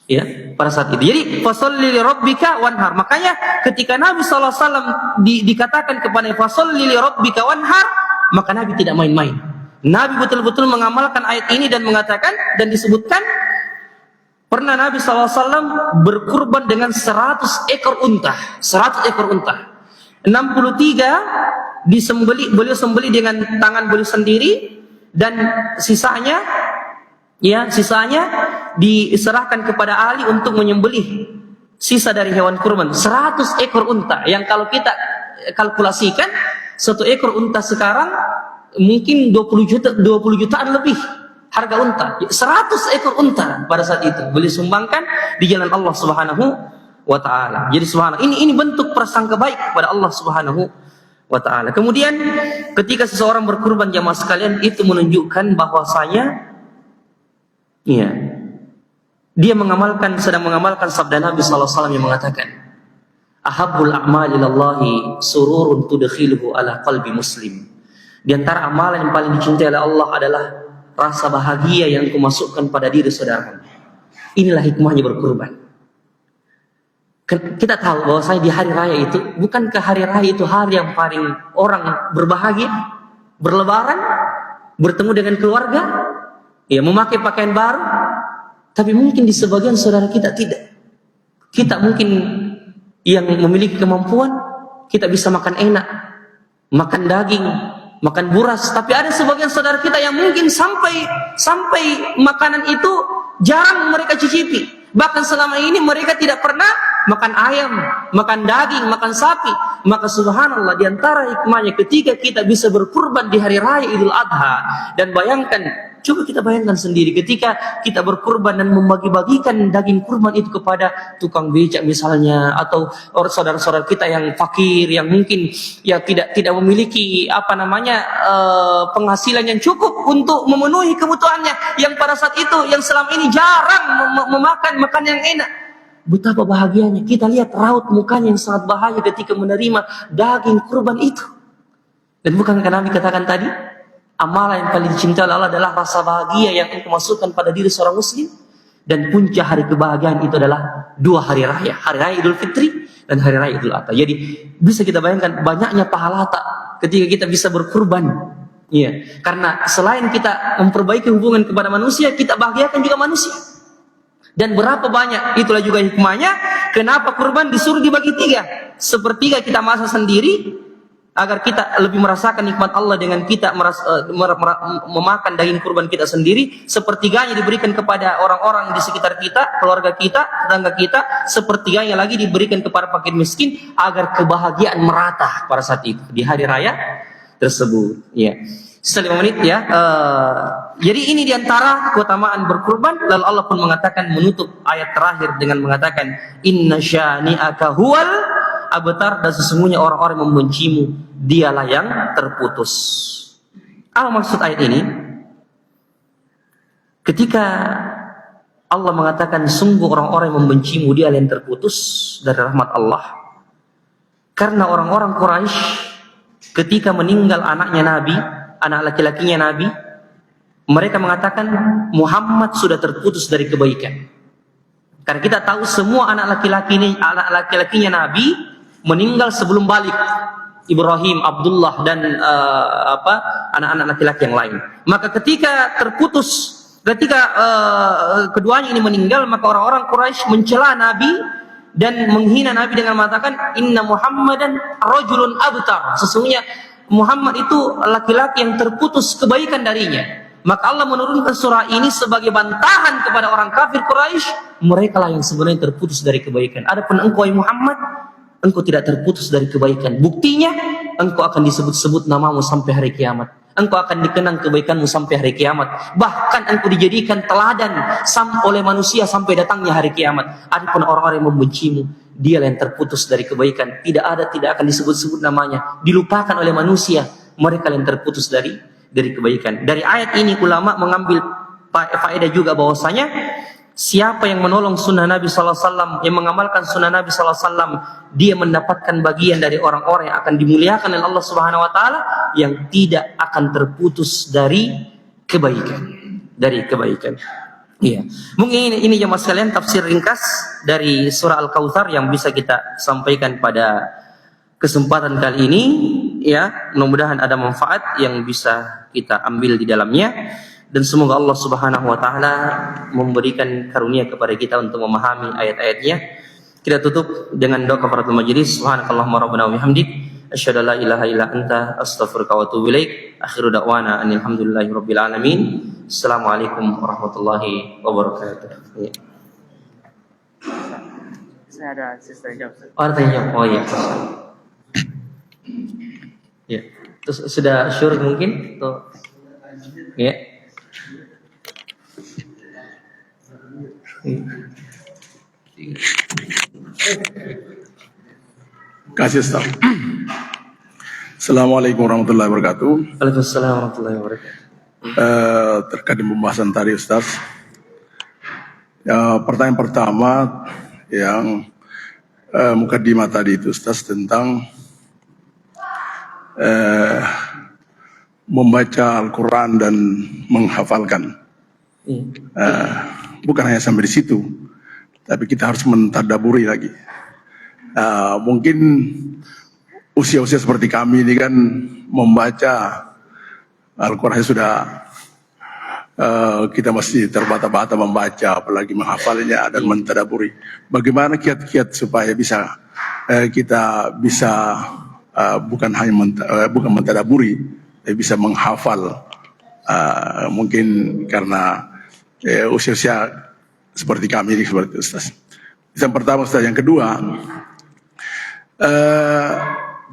S1: Ya, pada saat itu. Jadi, fasholli li rabbika wanhar. Makanya ketika Nabi sallallahu alaihi wasallam dikatakan kepada fasholli li rabbika wanhar, maka Nabi tidak main-main. Nabi betul-betul mengamalkan ayat ini dan mengatakan dan disebutkan pernah Nabi sallallahu alaihi wasallam berkurban dengan 100 ekor unta. 100 ekor unta. 63 beliau sembeli dengan tangan beliau sendiri, dan sisanya diserahkan kepada ahli untuk menyembelih sisa dari hewan kurban. 100 ekor unta yang kalau kita kalkulasikan, satu ekor unta sekarang mungkin 20 jutaan lebih harga unta. 100 ekor unta pada saat itu beliau sumbangkan di jalan Allah Subhanahu wa taala. Jadi subhanallah, ini bentuk prasangka baik kepada Allah Subhanahu wa taala. Kemudian ketika seseorang berkurban, jamaah sekalian, itu menunjukkan bahwasanya dia sedang mengamalkan sabda Nabi sallallahu alaihi wasallam yang mengatakan, ahabbul a'mali ilallahi sururun tudkhiluhu ala qalbi muslim. Di antara amalan yang paling dicintai oleh Allah adalah rasa bahagia yang kau masukkan pada diri saudara. Inilah hikmahnya berkurban. Kita tahu bahwasanya di hari raya itu, bukankah hari raya itu hari yang paling orang berbahagia, berlebaran, bertemu dengan keluarga, memakai pakaian baru. Tapi mungkin di sebagian saudara kita tidak. Kita mungkin yang memiliki kemampuan, kita bisa makan enak, makan daging, makan buras. Tapi ada sebagian saudara kita yang mungkin sampai makanan itu jarang mereka cicipi. Bahkan selama ini mereka tidak pernah makan ayam, makan daging, makan sapi. Maka subhanallah, di antara hikmahnya ketika kita bisa berkurban di hari raya Idul Adha, dan coba kita bayangkan sendiri ketika kita berkurban dan membagi-bagikan daging kurban itu kepada tukang becak misalnya, atau saudara-saudara kita yang fakir, yang mungkin tidak memiliki penghasilan yang cukup untuk memenuhi kebutuhannya, yang pada saat itu yang selama ini jarang memakan yang enak. Betapa bahagianya kita lihat raut mukanya yang sangat bahagia ketika menerima daging kurban itu. Dan bukankah Nabi katakan tadi, amalan yang paling dicintai oleh Allah adalah rasa bahagia yang engkau masukkan pada diri seorang muslim. Dan puncak hari kebahagiaan itu adalah 2 hari raya, hari raya Idul Fitri dan hari raya Idul Adha. Jadi bisa kita bayangkan banyaknya pahala ketika kita bisa berkurban. Karena selain kita memperbaiki hubungan kepada manusia, kita bahagiakan juga manusia. Dan berapa banyak, itulah juga hikmahnya kenapa kurban disuruh dibagi 3. Sepertiga kita masak sendiri, agar kita lebih merasakan nikmat Allah dengan kita memakan daging kurban kita sendiri. Sepertiganya diberikan kepada orang-orang di sekitar kita, keluarga kita, tetangga kita. Sepertiganya lagi diberikan kepada fakir miskin, agar kebahagiaan merata pada saat itu di hari raya tersebut. Setelah 5 menit jadi ini diantara keutamaan berkurban. Lalu Allah pun mengatakan, menutup ayat terakhir dengan mengatakan, inna syani'aka huwal abtar, dan sesungguhnya orang-orang yang membencimu dialah yang terputus. Apa maksud ayat ini? Ketika Allah mengatakan sungguh orang-orang yang membencimu dialah yang terputus dari rahmat Allah, karena orang-orang Quraisy ketika meninggal anaknya Nabi, anak laki-lakinya Nabi, mereka mengatakan Muhammad sudah terputus dari kebaikan. Karena kita tahu semua anak laki-lakinya Nabi meninggal sebelum balik. Ibrahim, Abdullah, dan anak-anak laki-laki yang lain. Maka ketika keduanya ini meninggal, maka orang-orang Quraisy mencela Nabi dan menghina Nabi dengan mengatakan, inna Muhammadan rajulun abtar, sesungguhnya Muhammad itu laki-laki yang terputus kebaikan darinya. Maka Allah menurunkan surah ini sebagai bantahan kepada orang kafir Quraisy, mereka lah yang sebenarnya terputus dari kebaikan. Adapun engkau Muhammad, engkau tidak terputus dari kebaikan. Buktinya, engkau akan disebut-sebut namamu sampai hari kiamat. Engkau akan dikenang kebaikanmu sampai hari kiamat. Bahkan engkau dijadikan teladan oleh manusia sampai datangnya hari kiamat. Adapun orang-orang yang membencimu, dia yang terputus dari kebaikan. Tidak akan disebut-sebut namanya. Dilupakan oleh manusia. Mereka yang terputus dari kebaikan. Dari ayat ini ulama mengambil faedah juga bahwasanya Siapa yang menolong sunnah Nabi SAW, yang mengamalkan sunnah Nabi SAW, dia mendapatkan bagian dari orang-orang yang akan dimuliakan oleh Allah Subhanahu Wa Taala, yang tidak akan terputus dari kebaikan, Iya, mungkin ini jemaah sekalian tafsir ringkas dari surah Al-Kautsar yang bisa kita sampaikan pada kesempatan kali ini. Ya, mudah-mudahan ada manfaat yang bisa kita ambil di dalamnya. Dan semoga Allah Subhanahu Wa Taala memberikan karunia kepada kita untuk memahami ayat-ayatnya. Kita tutup dengan doa kafaratul majelis. Subhanakallahumma rabbana wa bihamdik, asyhadu an la ilaha illa anta, astaghfiruka wa atubu ilaik. Akhiru da'wana alhamdulillahi rabbil alamin. Assalamualaikum warahmatullahi wabarakatuh. Ya.
S2: Saya ada sisa jawab.
S1: Oh, tanya. Oh iya. Ya. Terus sudah sure mungkin? Tuh. Ya.
S3: Kasih Ustaz. Assalamualaikum warahmatullahi wabarakatuh.
S1: Waalaikumsalam warahmatullahi wabarakatuh.
S3: Terkait pembahasan tadi Ustaz, pertanyaan pertama yang mukadimah tadi itu Ustaz tentang membaca Al-Quran dan menghafalkan. Bukan hanya sampai di situ, tapi kita harus mentadaburi lagi. Mungkin usia-usia seperti kami ini kan membaca Al-Quran sudah kita masih terbata-bata membaca, apalagi menghafalnya dan mentadaburi. Bagaimana kiat-kiat supaya bisa kita bisa bukan hanya bukan mentadaburi, tapi bisa menghafal. Mungkin karena usia-usia seperti kami ini seperti itu Ustaz. Yang pertama Ustaz, yang kedua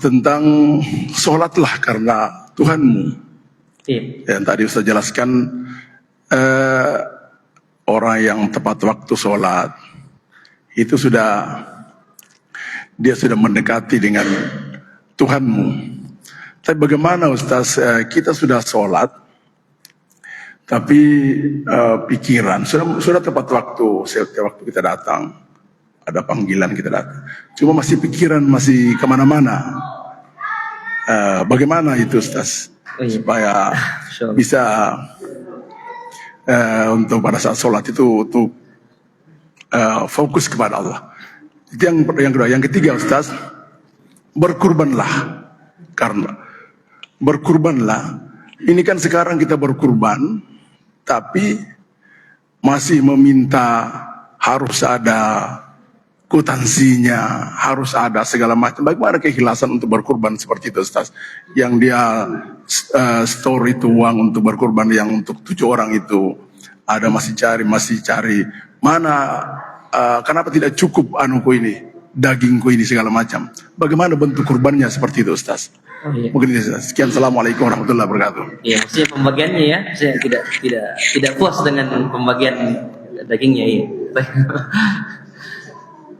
S3: tentang sholatlah karena Tuhanmu. Yang tadi Ustaz jelaskan, orang yang tepat waktu sholat itu dia sudah mendekati dengan Tuhanmu. Tapi bagaimana Ustaz, kita sudah sholat tapi pikiran sudah tepat waktu, setiap waktu kita datang ada panggilan kita datang, cuma masih pikiran masih kemana-mana. Bagaimana itu Ustaz supaya bisa untuk pada saat sholat itu untuk fokus kepada Allah. Itu yang kedua. Yang ketiga Ustaz, berkurbanlah. Karena berkurbanlah, ini kan sekarang kita berkurban tapi masih meminta harus ada kwitansinya, harus ada segala macam. Bagaimana keikhlasan untuk berkurban seperti itu Ustaz? Yang dia store itu uang untuk berkurban yang untuk 7 orang itu ada masih cari mana, kenapa tidak cukup anuku ini, dagingku ini segala macam. Bagaimana bentuk kurbannya seperti itu Ustaz?
S1: Oh, iya.
S3: Mungkin sekian. Assalamualaikum warahmatullahi wabarakatuh.
S1: Iya, maksudnya pembagiannya ya, saya tidak puas dengan pembagian dagingnya ya.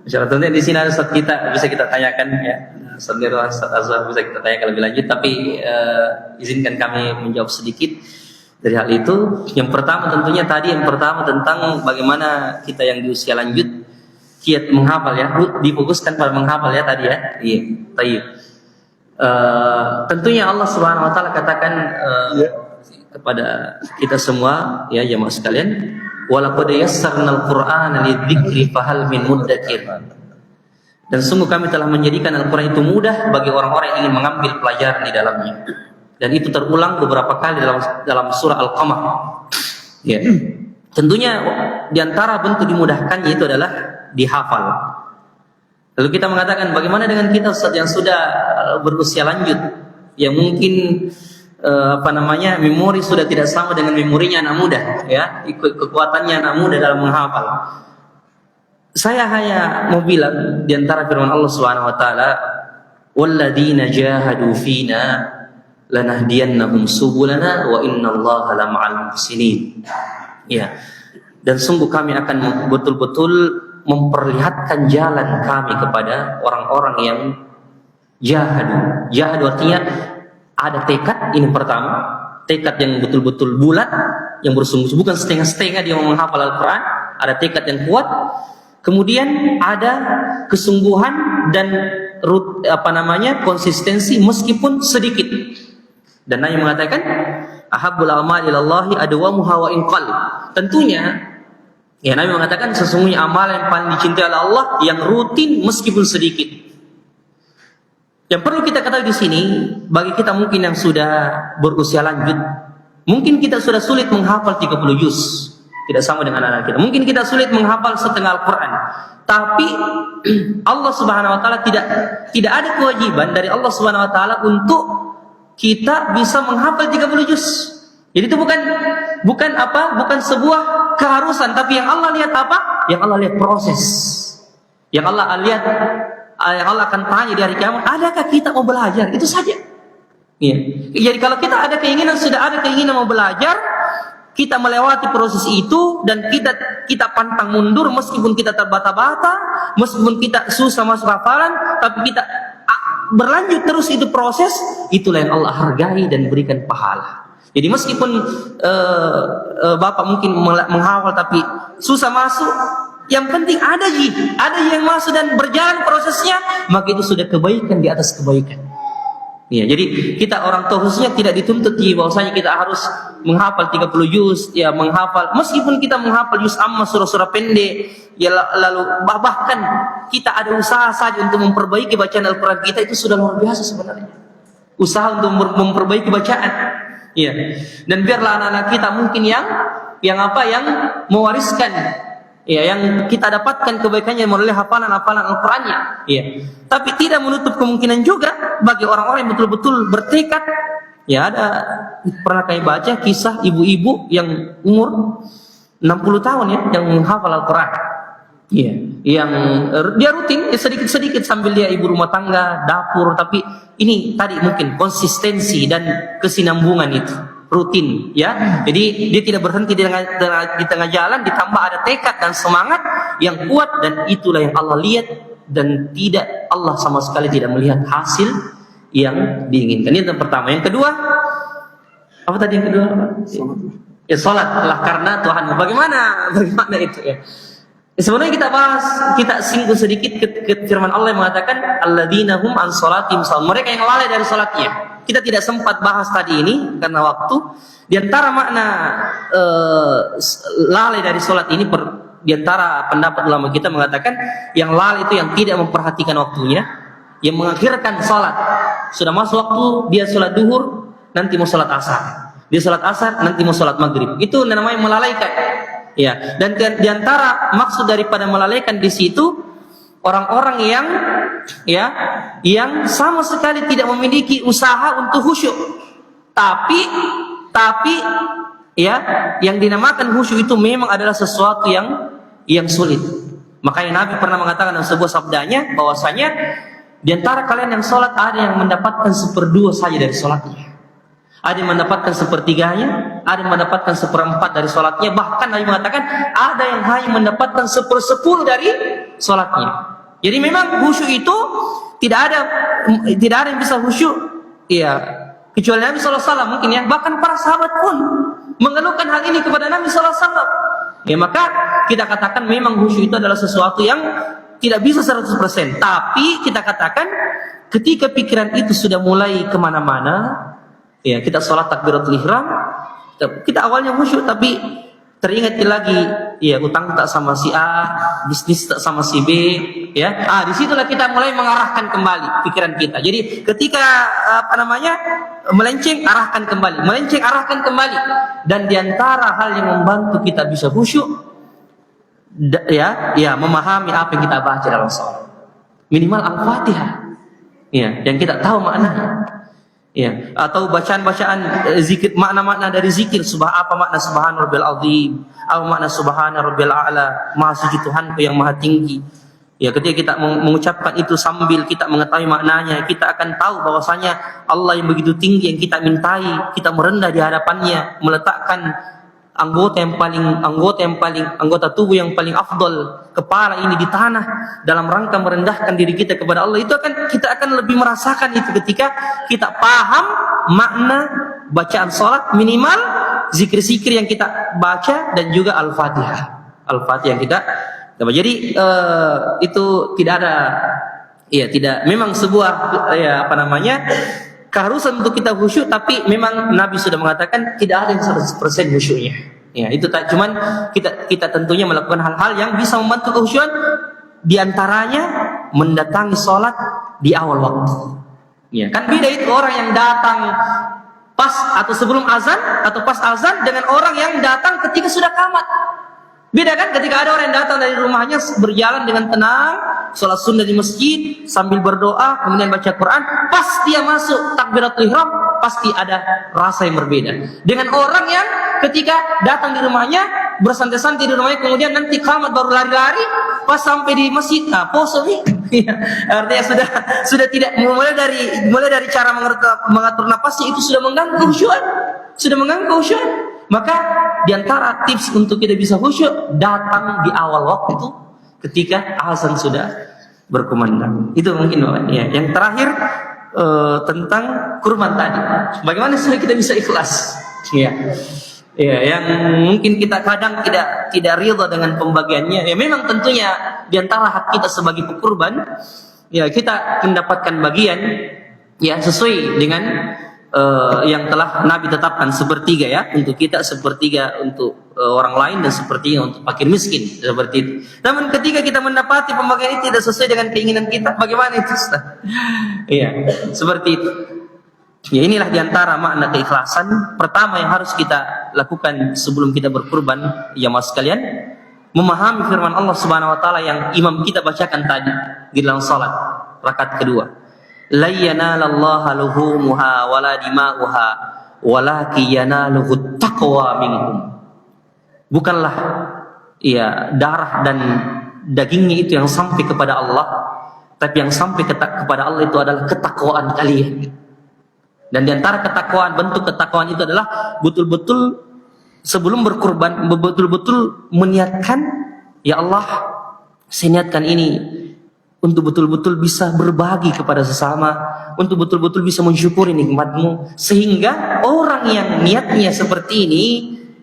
S1: Insyaallah tentunya di sini ada Ustaz kita bisa kita tanyakan ya. Ustaz Nirwan, Ustaz Azhar bisa kita tanyakan lebih lanjut, tapi izinkan kami menjawab sedikit dari hal itu. Yang pertama tentunya tadi tentang bagaimana kita yang di usia lanjut kiat menghafal ya, difokuskan pada menghafal ya tadi ya. Iya, baik. Tentunya Allah Subhanahu Wa Taala katakan kepada kita semua ya jemaah sekalian, walaqad yassarnal Qur'ana lidzikri fahal min muddakir. Dan sungguh kami telah menjadikan Al-Quran itu mudah bagi orang-orang yang ingin mengambil pelajaran di dalamnya. Dan itu terulang beberapa kali dalam surah Al-Qamar. Ya. Tentunya di antara bentuk dimudahkannya itu adalah dihafal. Lalu kita mengatakan bagaimana dengan kita Ustaz yang sudah berusia lanjut, yang mungkin memori sudah tidak sama dengan memorinya anak muda, ya, kekuatannya anak muda dalam menghafal. Saya hanya mau bilang di antara firman Allah Subhanahu Wa Taala, "Walladzina jahadu fina lanahdiyannahum subulana wa innallaha lama'al muhsinin." Ya. Dan sungguh kami akan betul-betul memperlihatkan jalan kami kepada orang-orang yang jahadu. Jahadu artinya ada tekad, ini pertama, tekad yang betul-betul bulat, yang bersungguh-sungguh, bukan setengah-setengah dia mau menghafal Al-Quran, ada tekad yang kuat, kemudian ada kesungguhan dan konsistensi meskipun sedikit. Dan Nabi mengatakan, ahabbul a'mali ilallahi adwamuha wa in qall. Tentunya, ya Nabi mengatakan sesungguhnya amal yang paling dicintai oleh Allah yang rutin meskipun sedikit. Yang perlu kita ketahui di sini, bagi kita mungkin yang sudah berusia lanjut, mungkin kita sudah sulit menghafal 30 juz. Tidak sama dengan anak kita. Mungkin kita sulit menghafal setengah Al-Quran. Tapi Allah Subhanahu wa taala tidak ada kewajiban dari Allah Subhanahu wa taala untuk kita bisa menghafal 30 juz. Jadi itu bukan sebuah keharusan, tapi yang Allah lihat apa? Yang Allah lihat proses. Yang Allah akan tanya di hari kiamat, adakah kita mau belajar? Itu saja. Ya. Jadi kalau kita sudah ada keinginan mau belajar, kita melewati proses itu dan kita pantang mundur meskipun kita terbata-bata, meskipun kita susah masuk hafalan, tapi kita berlanjut terus itu proses, itulah yang Allah hargai dan berikan pahala. Jadi meskipun Bapak mungkin menghafal tapi susah masuk, yang penting ada yang masuk dan berjalan prosesnya, maka itu sudah kebaikan di atas kebaikan. Ya, jadi kita orang tua khususnya tidak dituntut bahwasanya kita harus menghafal 30 juz, ya menghafal meskipun kita menghafal juz amma surah-surah pendek, ya lalu bahkan kita ada usaha saja untuk memperbaiki bacaan Al-Qur'an kita, itu sudah luar biasa sebenarnya. Usaha untuk memperbaiki bacaan. Ya. Dan biarlah anak-anak kita mungkin yang mewariskan, ya, yang kita dapatkan kebaikannya melalui hafalan-hafalan Al-Qur'annya, ya. Tapi tidak menutup kemungkinan juga bagi orang-orang yang betul-betul bertekad. Ya, ada pernah kami baca kisah ibu-ibu yang umur 60 tahun ya yang menghafal Al-Qur'an. Ya, yang dia rutin sedikit-sedikit sambil dia ibu rumah tangga, dapur, tapi ini tadi mungkin konsistensi dan kesinambungan itu rutin, ya. Jadi dia tidak berhenti di tengah jalan, ditambah ada tekad dan semangat yang kuat, dan itulah yang Allah lihat, dan Allah sama sekali tidak melihat hasil yang diinginkan. Ini yang pertama. Yang kedua, apa tadi yang kedua? Ya, salatlah karena Tuhan. Bagaimana itu ya? Sebenarnya kita singgung sedikit ke firman Allah yang mengatakan alladzina hum an salatihim sahun. Mereka yang lalai dari salatnya. Kita tidak sempat bahas tadi ini karena waktu. Di antara makna lalai dari salat ini, di antara pendapat ulama kita mengatakan yang lalai itu yang tidak memperhatikan waktunya, yang mengakhirkan salat. Sudah masuk waktu, dia salat duhur, nanti mau salat asar. Dia salat asar, nanti mau salat maghrib. Itu namanya melalaikan. Ya, dan di antara maksud daripada melalaikan di situ orang-orang yang sama sekali tidak memiliki usaha untuk khusyuk. Tapi ya, yang dinamakan khusyuk itu memang adalah sesuatu yang sulit. Makanya Nabi pernah mengatakan dalam sebuah sabdanya bahwasanya di antara kalian yang sholat ada yang mendapatkan 1/2 saja dari sholatnya. Ada yang mendapatkan 1/3-nya, ada yang mendapatkan 1/4 dari sholatnya. Bahkan Nabi mengatakan ada yang hanya mendapatkan 1/10 dari sholatnya. Jadi memang khusyuk itu tidak ada yang bisa khusyuk, ya, kecuali Nabi SAW mungkin ya. Bahkan para sahabat pun mengeluhkan hal ini kepada Nabi SAW. Ya, maka kita katakan memang khusyuk itu adalah sesuatu yang tidak bisa 100%. Tapi kita katakan ketika pikiran itu sudah mulai kemana-mana, ya, kita sholat takbiratul ihram, kita awalnya khusyuk tapi teringat lagi, ya, utang tak sama si A, bisnis tak sama si B, ya. Disitulah kita mulai mengarahkan kembali pikiran kita. Jadi ketika melenceng, arahkan kembali, melenceng, arahkan kembali. Dan diantara hal yang membantu kita bisa khusyuk, ya, memahami apa yang kita baca dalam sholat. Minimal Al-Fatihah, ya, yang kita tahu maknanya. Ya, atau bacaan-bacaan zikir, makna-makna dari zikir, apa makna subhana rabbil azim, apa makna subhana rabbil a'la, maha suci Tuhanku yang maha tinggi. Ya, ketika kita mengucapkan itu sambil kita mengetahui maknanya, kita akan tahu bahwasanya Allah yang begitu tinggi yang kita mintai, kita merendah di hadapannya, meletakkan anggota tubuh yang paling afdol, kepala ini di tanah dalam rangka merendahkan diri kita kepada Allah. Kita akan lebih merasakan itu ketika kita paham makna bacaan salat, minimal zikir-zikir yang kita baca dan juga Al-Fatihah. Al-Fatihah yang kita dapat. Jadi itu tidak ada, ya tidak, memang sebuah keharusan untuk kita khusyuk, tapi memang Nabi sudah mengatakan tidak ada yang 100% khusyuknya. Ya, itu tak, cuman kita tentunya melakukan hal-hal yang bisa membantu kekhusyuan, di antaranya mendatangi sholat di awal waktu. Ya, kan beda itu orang yang datang pas atau sebelum azan atau pas azan dengan orang yang datang ketika sudah qamat. Beda kan, ketika ada orang yang datang dari rumahnya berjalan dengan tenang, sholat sunnah di masjid sambil berdoa, kemudian baca Quran, pas dia masuk takbiratul ihram pasti ada rasa yang berbeda. Dengan orang yang ketika datang di rumahnya bersantai-santai di rumahnya, kemudian nanti qamat baru lari-lari, pas sampai di masjid, poso nih. Artinya sudah tidak, mulai dari cara mengatur napasnya itu sudah mengganggu khusyuan. Maka diantara tips untuk kita bisa khusyuk, datang di awal waktu itu ketika azan sudah berkumandang. Itu mungkin Bapak. Ya. Yang terakhir tentang kurban tadi. Bagaimana supaya kita bisa ikhlas? Ya. Ya, yang mungkin kita kadang tidak ridha dengan pembagiannya. Ya memang tentunya diantara hak kita sebagai pekurban, ya kita mendapatkan bagian ya sesuai dengan yang telah Nabi tetapkan, sepertiga ya untuk kita, sepertiga untuk orang lain, dan sepertiga untuk fakir miskin, seperti itu. Namun ketika kita mendapati pembagian itu tidak sesuai dengan keinginan kita, bagaimana itu Ustaz? Iya, seperti itu. Ya, inilah diantara makna keikhlasan pertama yang harus kita lakukan sebelum kita berkurban, ya mas sekalian, memahami firman Allah Subhanahu wa taala yang imam kita bacakan tadi di dalam salat rakaat kedua. La yanalallaha luhumuha wala dima'uha walakin yanaluhu taqwa minkum. Bukanlah ya darah dan dagingnya itu yang sampai kepada Allah, tapi yang sampai kepada Allah itu adalah ketakwaan kalian. Dan di antara ketakwaan, bentuk ketakwaan itu adalah betul-betul sebelum berkurban, betul-betul meniatkan, ya Allah, saya niatkan ini untuk betul-betul bisa berbagi kepada sesama, untuk betul-betul bisa mensyukuri nikmat-Mu, sehingga orang yang niatnya seperti ini,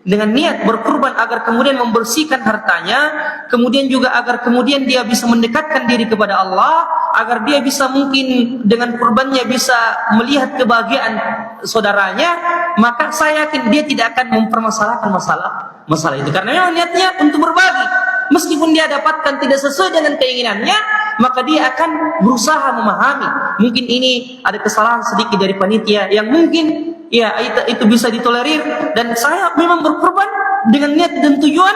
S1: dengan niat berkurban agar kemudian membersihkan hartanya, kemudian juga agar kemudian dia bisa mendekatkan diri kepada Allah, agar dia bisa mungkin dengan kurbannya bisa melihat kebahagiaan saudaranya, maka saya yakin dia tidak akan mempermasalahkan masalah itu, karena memang niatnya untuk berbagi. Meskipun dia dapatkan tidak sesuai dengan keinginannya, maka dia akan berusaha memahami. Mungkin ini ada kesalahan sedikit dari panitia yang mungkin ya itu bisa ditolerir, dan saya memang berkorban dengan niat dan tujuan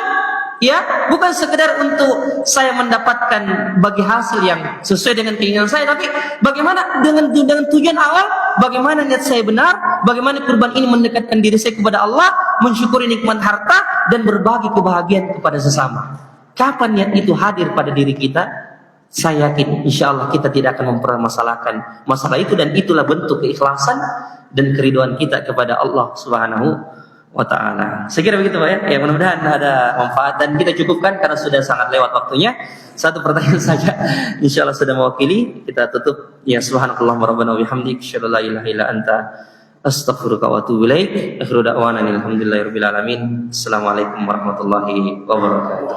S1: ya bukan sekedar untuk saya mendapatkan bagi hasil yang sesuai dengan keinginan saya, tapi bagaimana dengan tujuan awal, bagaimana niat saya benar, bagaimana kurban ini mendekatkan diri saya kepada Allah, mensyukuri nikmat harta dan berbagi kebahagiaan kepada sesama. Kapan niat itu hadir pada diri kita, saya yakin insya Allah kita tidak akan mempermasalahkan masalah itu, dan itulah bentuk keikhlasan dan keriduan kita kepada Allah Subhanahu wa ta'ala. Saya kira begitu Pak ya. Ya mudah-mudahan ada manfaat, dan kita cukupkan karena sudah sangat lewat waktunya. Satu pertanyaan saja insya Allah sudah mewakili. Kita tutup. Ya subhanakallahumma rabbana wa bihamdik, asyhadu an la ilaha illa anta, astaghfiruka wa atubu ilaik. Akhiru da'wana alhamdulillahirabbil alamin. Assalamualaikum warahmatullahi wabarakatuh.